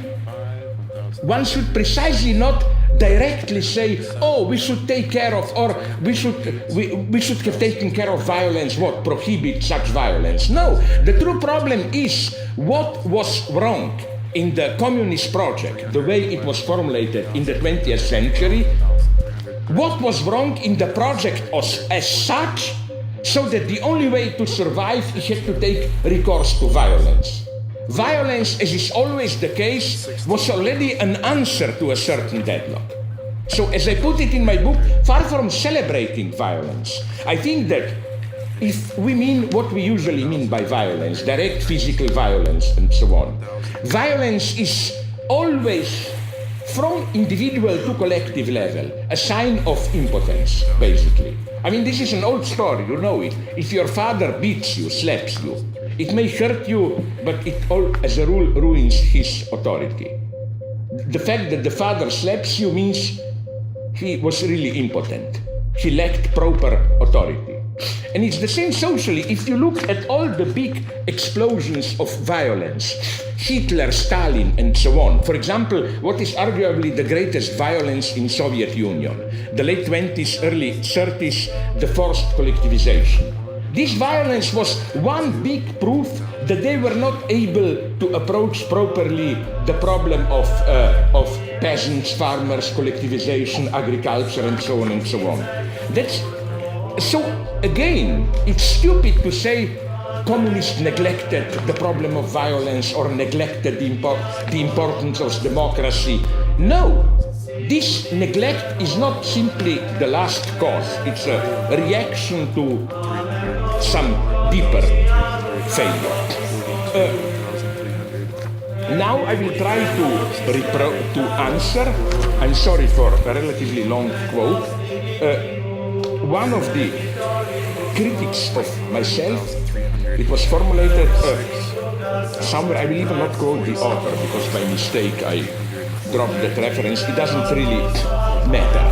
[SPEAKER 9] one should precisely not directly say, oh, we should take care of, or we should have taken care of violence, what, prohibit such violence. No, the true problem is what was wrong in the communist project, the way it was formulated in the 20th century, what was wrong in the project as such, so that the only way to survive is had to take recourse to violence. Violence, as is always the case, was already an answer to a certain deadlock. So as I put it in my book, far from celebrating violence, I think that if we mean what we usually mean by violence, direct physical violence and so on, violence is always, from individual to collective level, a sign of impotence, basically. I mean, this is an old story, you know it. If your father beats you, slaps you, it may hurt you, but it all, as a rule, ruins his authority. The fact that the father slaps you means he was really impotent. He lacked proper authority. And it's the same socially. If you look at all the big explosions of violence, Hitler, Stalin, and so on. For example, what is arguably the greatest violence in Soviet Union? The late 20s, early 30s, the forced collectivization. This violence was one big proof that they were not able to approach properly the problem of peasants, farmers, collectivization, agriculture, and so on and so on. So again, it's stupid to say communists neglected the problem of violence or neglected the importance of democracy. No, this neglect is not simply the last cause. It's a reaction to some deeper failure. Now I will try to answer. I'm sorry for a relatively long quote. One of the critics of myself, it was formulated somewhere, I will even not quote the author because by mistake I dropped that reference. It doesn't really matter.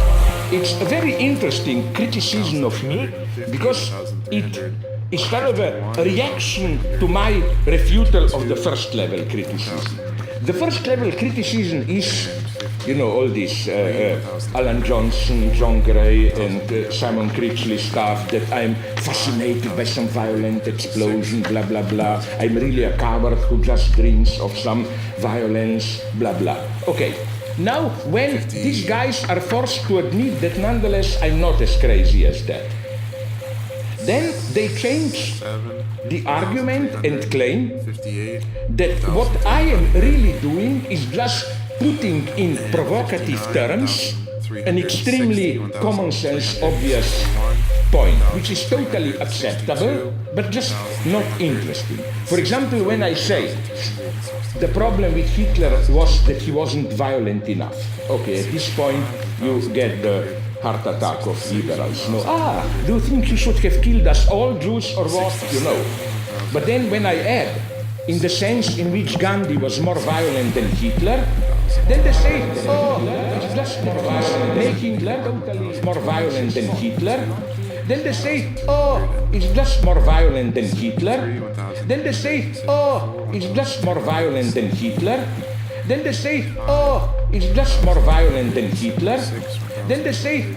[SPEAKER 9] It's a very interesting criticism of me because it is kind of a reaction to my refutal of the first level criticism. The first level criticism is, you know, all this Alan Johnson, John Gray, and Simon Critchley stuff, that I'm fascinated by some violent explosion, blah, blah, blah. I'm really a coward who just dreams of some violence, blah, blah. Okay, now when these guys are forced to admit that nonetheless I'm not as crazy as that, then they change the argument and claim that what I am really doing is just putting in provocative terms an extremely common sense, obvious point, which is totally acceptable, but just not interesting. For example, when I say the problem with Hitler was that he wasn't violent enough. Okay, at this point you get the heart attack of liberals. No, do you think he should have killed us all, Jews or what? You know. But then when I add, in the sense in which Gandhi was more violent than Hitler, then they say, it's just more violent, making Hitler totally more violent than Hitler. Then they say, it's just more violent than Hitler. Then they say, it's just more violent than Hitler. Then they say, it's just more violent than Hitler. Then they say,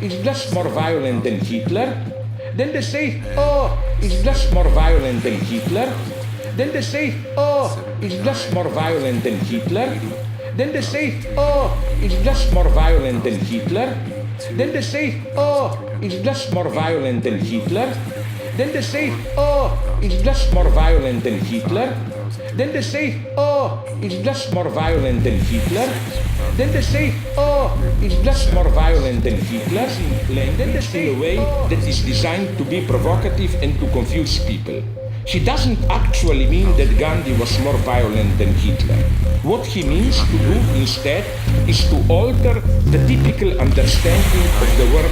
[SPEAKER 9] it's just more violent than Hitler. Then they say, it's just more violent than Hitler. Then they say, it's just more violent than Hitler. Then they say, it's just more violent than Hitler. Then they say, it's just more violent than Hitler. Then they say, it's just more violent than Hitler. Then they say, it's just more violent than Hitler. Then they say, it's just more violent than Hitler. And then they say in a way that is designed to be provocative and to confuse people. He doesn't actually mean that Gandhi was more violent than Hitler. What he means to do instead is to alter the typical understanding of the word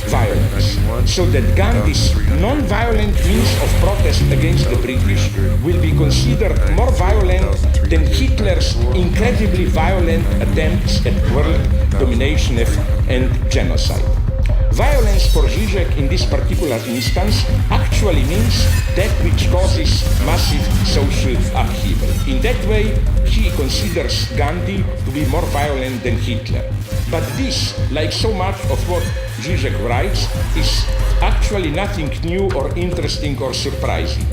[SPEAKER 9] violence, so that Gandhi's non-violent means of protest against the British will be considered more violent than Hitler's incredibly violent attempts at world domination and genocide. Violence for Zizek in this particular instance actually means that which causes massive social upheaval. In that way, he considers Gandhi to be more violent than Hitler. But this, like so much of what Zizek writes, is actually nothing new or interesting or surprising.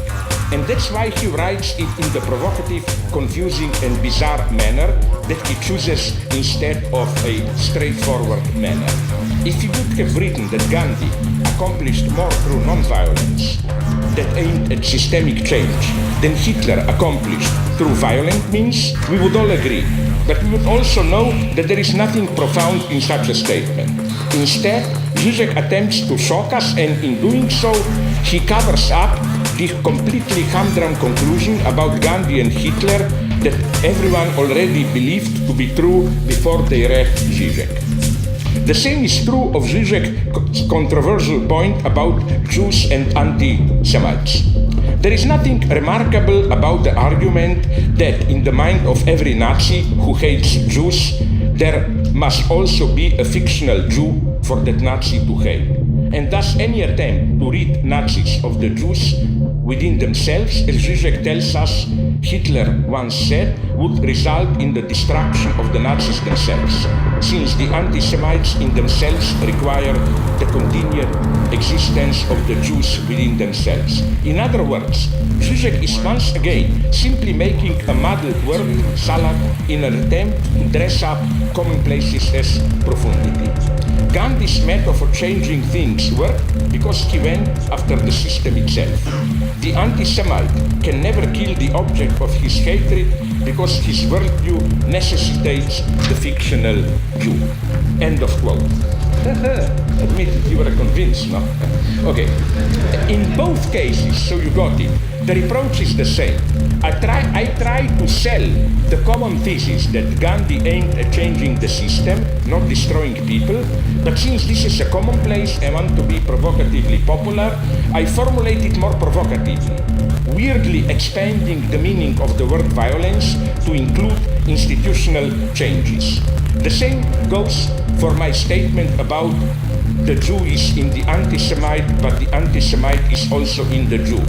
[SPEAKER 9] And that's why he writes it in the provocative, confusing and bizarre manner that he chooses instead of a straightforward manner. If he would have written that Gandhi accomplished more through non-violence that aimed at systemic change than Hitler accomplished through violent means, we would all agree. But we would also know that there is nothing profound in such a statement. Instead, Zizek attempts to shock us, and in doing so, he covers up the completely humdrum conclusion about Gandhi and Hitler that everyone already believed to be true before they read Zizek. The same is true of Zizek's controversial point about Jews and anti-Semites. There is nothing remarkable about the argument that in the mind of every Nazi who hates Jews, there must also be a fictional Jew for that Nazi to hate. And thus any attempt to rid Nazis of the Jews within themselves, as Zizek tells us Hitler once said, would result in the destruction of the Nazis themselves, since the anti-Semites in themselves require the continued existence of the Jews within themselves. In other words, Zizek is once again simply making a muddled word salad in an attempt to dress up commonplaces as profundity. Gandhi's method for changing things worked because he went after the system itself. The anti-Semite can never kill the object of his hatred because his worldview necessitates the fictional Jew. End of quote. Admit it, you were convinced, no? Okay. In both cases, so you got it, the reproach is the same. I try to sell the common thesis that Gandhi aimed at changing the system, not destroying people, but since this is a commonplace and want to be provocatively popular, I formulate it more provocatively, weirdly expanding the meaning of the word violence to include institutional changes. The same goes for my statement about the Jew is in the anti-Semite, but the anti-Semite is also in the Jew.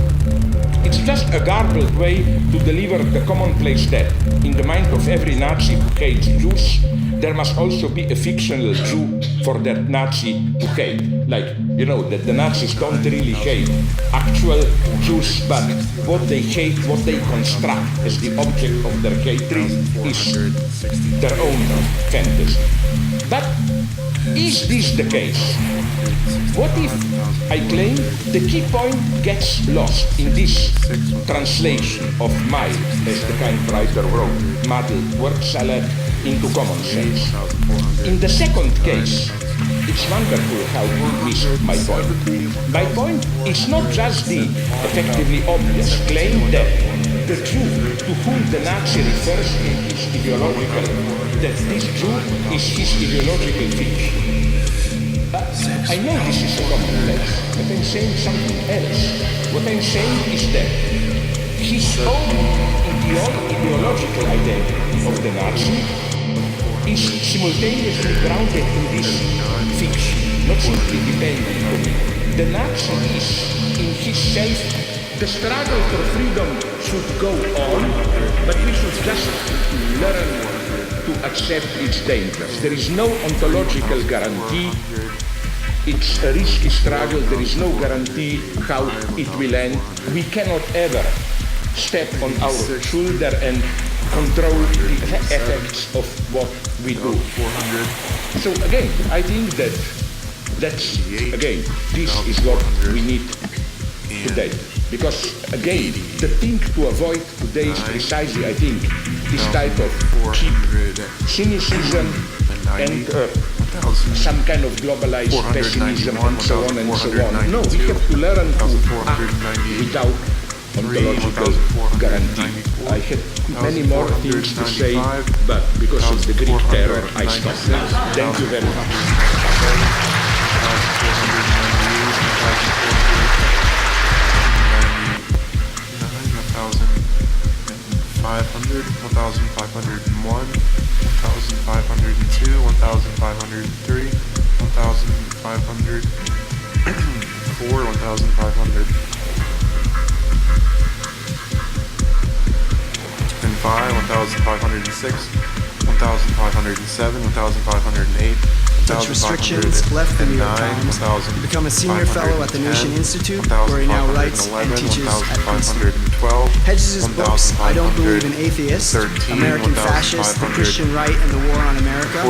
[SPEAKER 9] It's just a garbled way to deliver the commonplace that, in the mind of every Nazi who hates Jews, there must also be a fictional Jew for that Nazi to hate. Like, you know, that the Nazis don't really hate actual Jews, but what they hate, what they construct as the object of their hatred is their own fantasy. But is this the case? What if I claim the key point gets lost in this translation of my, as the kind writer wrote, muddled word salad into common sense? In the second case, it's wonderful how you missed my point. My point is not just the effectively obvious claim that the Jew to whom the Nazi refers in his ideological, that this Jew is his ideological fiction. I know this is a commonplace, but I'm saying something else. What I'm saying is that his own ideological identity of the Nazi is simultaneously grounded in this fiction, not simply depending on it. The Nazi is, in his self, the struggle for freedom should go on, but we should just learn to accept its dangers. There is no ontological guarantee. It's a risky struggle. There is no guarantee how it will end. We cannot ever step on our shoulder and control the effects of what we do. So again, I think that's again, this is what we need today. Because again, the thing to avoid today is precisely, I think, this type of cheap cynicism and some kind of globalized pessimism and so on and so on. No, we have to learn to act without ontological guarantee. I had many more things to say, but because of the Greek terror, I stopped now. Thank you very much.
[SPEAKER 7] 1,500, 1,501, 1,502, 1,503, 1,504, 1,505, 1,506, 1,507, 1,508,
[SPEAKER 11] such restrictions left the New York Times to become a senior fellow at the Nation Institute, where he now writes and teaches at Princeton. Hedges' books, I Don't Believe in Atheists, American Fascists, The Christian Right and the War on America,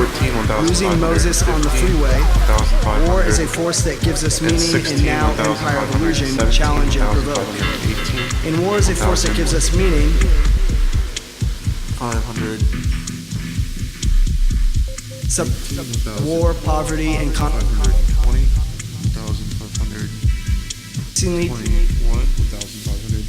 [SPEAKER 11] Losing Moses on the Freeway, War is a Force That Gives Us Meaning, and now Empire of Illusion, Challenge and Provoke. In War is a Force That Gives Us Meaning,
[SPEAKER 7] 500.
[SPEAKER 11] War, poverty, and conflict.
[SPEAKER 7] 1,500. 21, 1,500.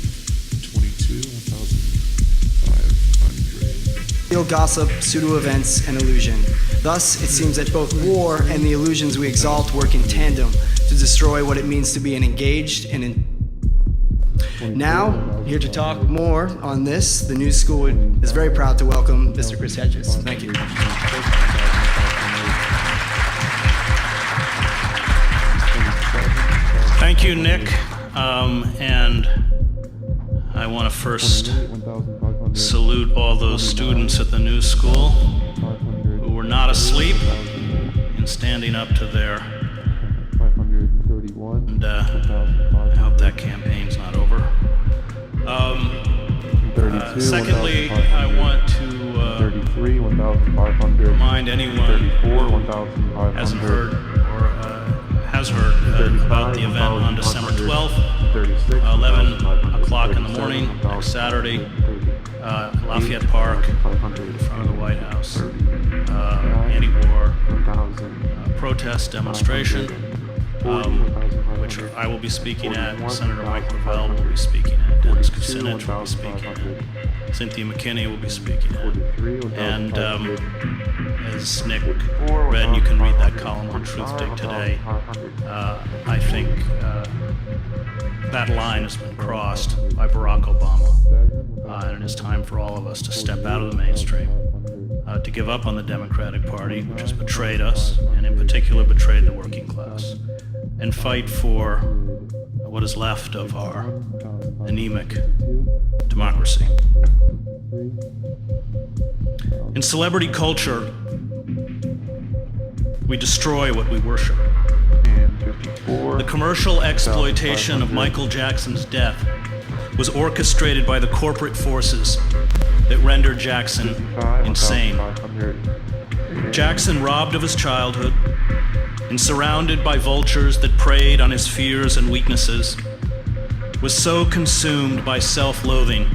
[SPEAKER 7] 22, 1,500.
[SPEAKER 11] Real gossip, pseudo-events, and illusion. Thus, it seems that both war and the illusions we exalt work in tandem to destroy what it means to be an engaged and Now, here to talk more on this, the New School is very proud to welcome Mr. Chris Hedges. Thank you.
[SPEAKER 12] Thank you, Nick. And I want to first salute all those students at the New School who were not asleep in standing up to their. And I hope that campaign's not over. Secondly, I want to remind anyone who hasn't heard or has heard about the event on December 12th, 11 o'clock in the morning, next Saturday, Lafayette Park, in front of the White House. Anti-war protest demonstration, which I will be speaking at, Senator Mike Gravel will be speaking at, Dennis Kucinich will be speaking at, Cynthia McKinney will be speaking at, and as Nick read, you can read that column on Truthdig today. I think that line has been crossed by Barack Obama, and it is time for all of us to step out of the mainstream, to give up on the Democratic Party, which has betrayed us, and in particular betrayed the working class, and fight for what is left of our anemic democracy. In celebrity culture, we destroy what we worship. The commercial exploitation of Michael Jackson's death was orchestrated by the corporate forces that rendered Jackson insane. Jackson, robbed of his childhood and surrounded by vultures that preyed on his fears and weaknesses, was so consumed by self-loathing,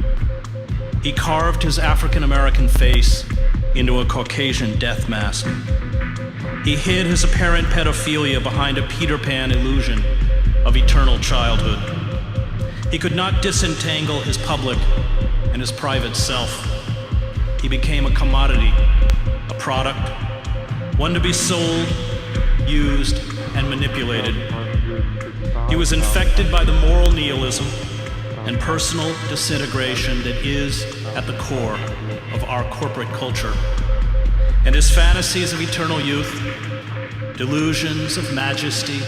[SPEAKER 12] he carved his African-American face into a Caucasian death mask. He hid his apparent pedophilia behind a Peter Pan illusion of eternal childhood. He could not disentangle his public and his private self. He became a commodity, a product, one to be sold, used, and manipulated. He was infected by the moral nihilism and personal disintegration that is at the core of our corporate culture. And his fantasies of eternal youth, delusions of majesty,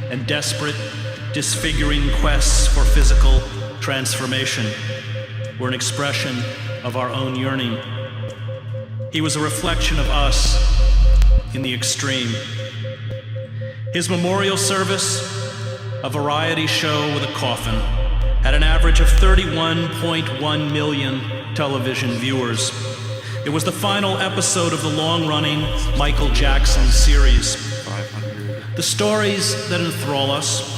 [SPEAKER 12] and desperate, disfiguring quests for physical transformation were an expression of our own yearning. He was a reflection of us in the extreme. His memorial service, a variety show with a coffin, had an average of 31.1 million television viewers. It was the final episode of the long-running Michael Jackson series. The stories that enthrall us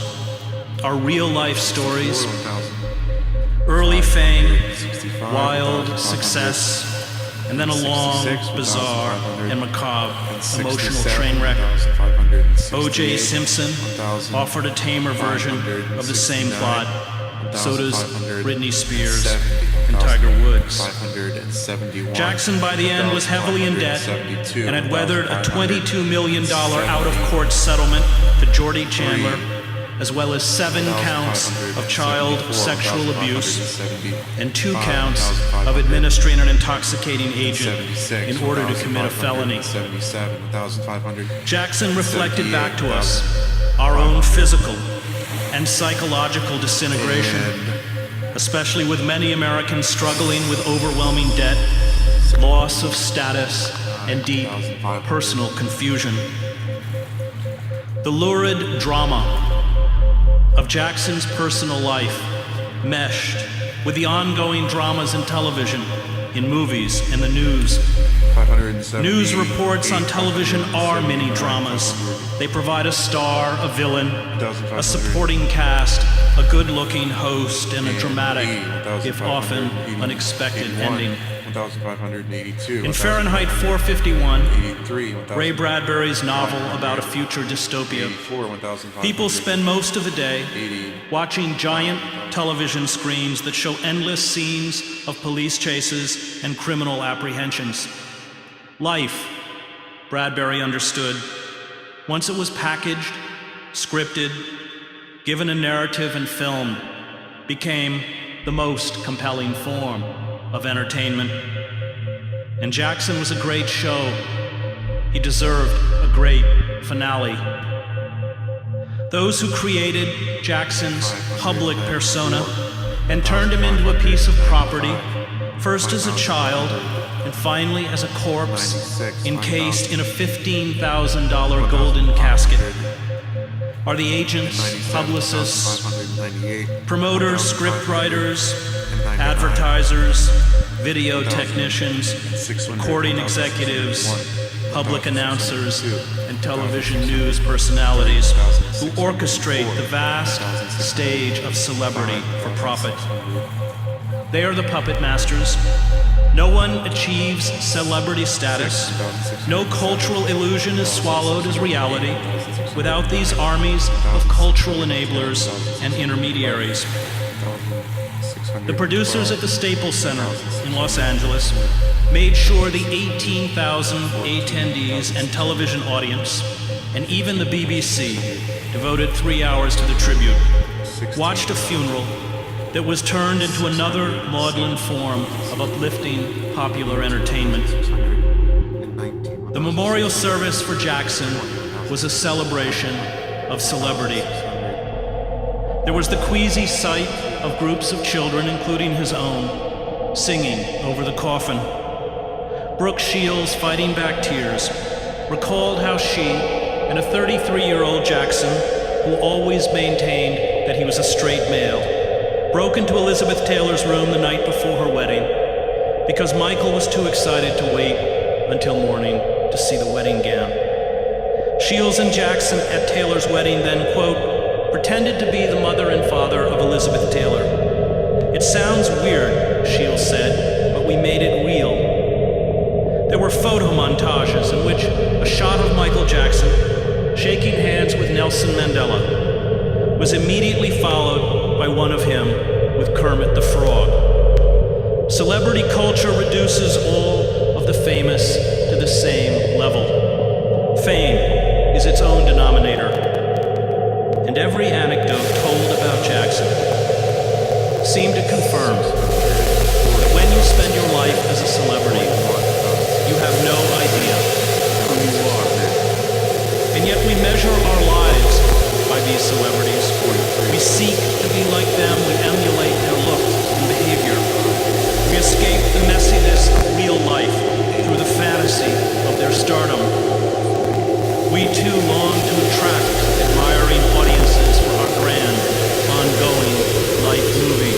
[SPEAKER 12] are real-life stories. Early fame, wild success, and then a long, bizarre, and macabre emotional train wreck. O.J. Simpson offered a tamer version of the same plot. So does Britney Spears and Tiger Woods. Jackson, by the end, was heavily in debt and had weathered a $22 million out-of-court settlement to Jordy Chandler, as well as 7 counts of child sexual abuse and 2 counts of administering an intoxicating agent in order to commit a felony. Jackson reflected back to us our own physical and psychological disintegration, especially with many Americans struggling with overwhelming debt, loss of status, and deep personal confusion. The lurid drama of Jackson's personal life meshed with the ongoing dramas in television, in movies, and the news. News reports on television are mini-dramas. They provide a star, a villain, a supporting cast, a good-looking host, and a dramatic, if often unexpected, ending. In Fahrenheit 451, Ray Bradbury's novel about a future dystopia, people spend most of the day watching giant television screens that show endless scenes of police chases and criminal apprehensions. Life, Bradbury understood, once it was packaged, scripted, given a narrative and filmed, became the most compelling form of entertainment. And Jackson was a great show. He deserved a great finale. Those who created Jackson's public persona and turned him into a piece of property, first as a child and finally as a corpse encased in a $15,000 golden casket, are the agents, publicists, promoters, scriptwriters, advertisers, video technicians, recording executives, public announcers, and television news personalities who orchestrate the vast stage of celebrity for profit. They are the puppet masters. No one achieves celebrity status. No cultural illusion is swallowed as reality without these armies of cultural enablers and intermediaries. The producers at the Staples Center in Los Angeles made sure the 18,000 attendees and television audience, and even the BBC, devoted 3 hours to the tribute, watched a funeral that was turned into another maudlin form of uplifting popular entertainment. The memorial service for Jackson was a celebration of celebrity. There was the queasy sight of groups of children, including his own, singing over the coffin. Brooke Shields, fighting back tears, recalled how she and a 33-year-old Jackson, who always maintained that he was a straight male, broke into Elizabeth Taylor's room the night before her wedding because Michael was too excited to wait until morning to see the wedding gown. Shields and Jackson at Taylor's wedding then, quote, pretended to be the mother and father of Elizabeth Taylor. It sounds weird, Shields said, but we made it real. There were photo montages in which a shot of Michael Jackson shaking hands with Nelson Mandela was immediately followed by one of him with Kermit the Frog. Celebrity culture reduces all of the famous to the same level. Fame is its own denominator. And every anecdote told about Jackson seemed to confirm that when you spend your life as a celebrity, you have no idea who you are. And yet we measure our lives by these celebrities. We seek to be like them, we emulate their look and behavior. We escape the messiness of real life through the fantasy of their stardom. We too long to attract admiring audiences for our grand, ongoing life movie.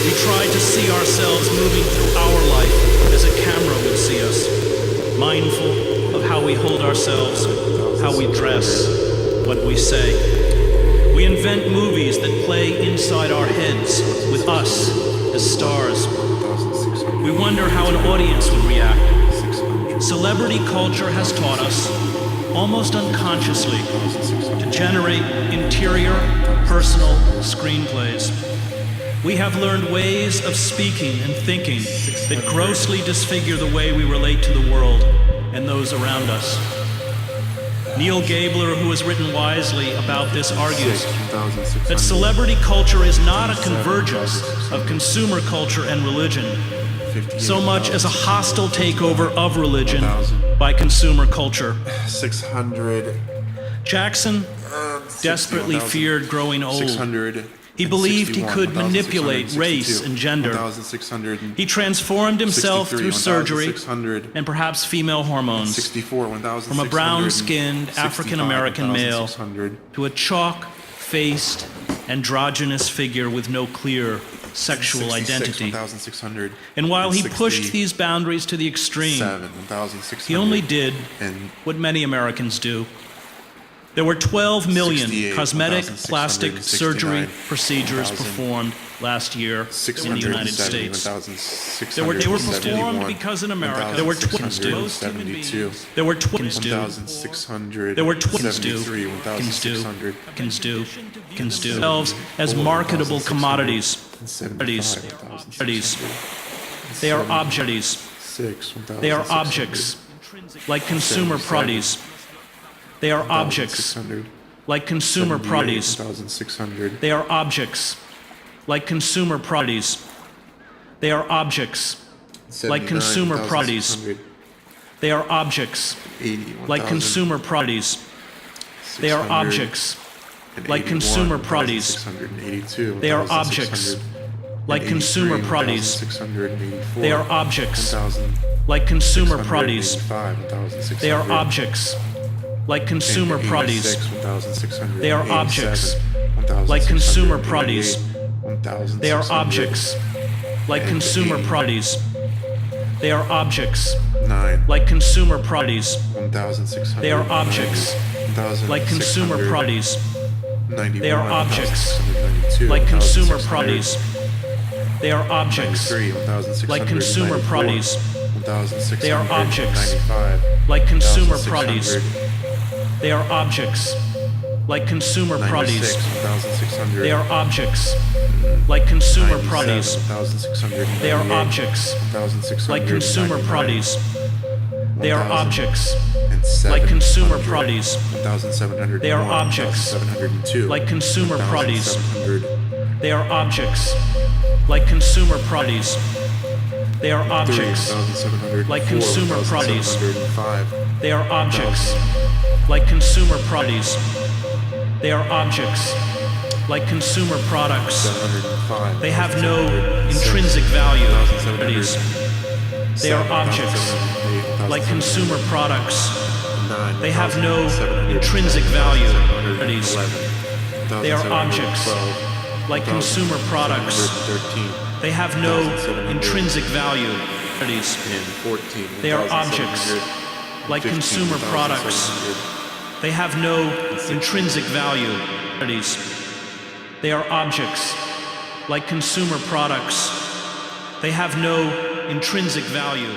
[SPEAKER 12] We try to see ourselves moving through our life as a camera would see us, mindful of how we hold ourselves, how we dress, what we say. We invent movies that play inside our heads with us as stars. We wonder how an audience would react. Celebrity culture has taught us, almost unconsciously, to generate interior, personal screenplays. We have learned ways of speaking and thinking that grossly disfigure the way we relate to the world and those around us. Neil Gabler, who has written wisely about this, argues that celebrity culture is not a convergence of consumer culture and religion, so much as a hostile takeover of religion by consumer culture.
[SPEAKER 7] 600.
[SPEAKER 12] Jackson desperately feared growing old.
[SPEAKER 7] 600.
[SPEAKER 12] He believed he could manipulate race and gender. He transformed himself through surgery and perhaps female hormones from a brown-skinned African-American male to a chalk-faced, androgynous figure with no clear sexual identity. And while he pushed these boundaries to the extreme, he only did what many Americans do. There were 12 million cosmetic plastic surgery procedures performed last year in the United States. They were performed because in America there were twins do. There were twins do. There were twins do. Can do themselves as marketable commodities. They are objects. They are objects like consumer products. They are objects like consumer products. They are objects like consumer products. They are objects like consumer products. They are objects like consumer products. They are objects like consumer products. They are objects like consumer products. They are objects like consumer products. They are objects like consumer products. They are objects like consumer products. They are objects like consumer products. They are objects like consumer products. They are objects like consumer products. They are objects like consumer products. They are objects like consumer products. They are objects like consumer products. They are objects like consumer products. They are objects like consumer products. They are objects like consumer products. They are objects like consumer products. They are objects like consumer products. They are objects like consumer products. They are objects like consumer products. They are objects like consumer products. They are objects like consumer products. They have no intrinsic value. They are objects like consumer products. They have no intrinsic value. They are objects like consumer products. They have no intrinsic value. They are objects like consumer products. They have no intrinsic value. They are objects like consumer products. They have no intrinsic value.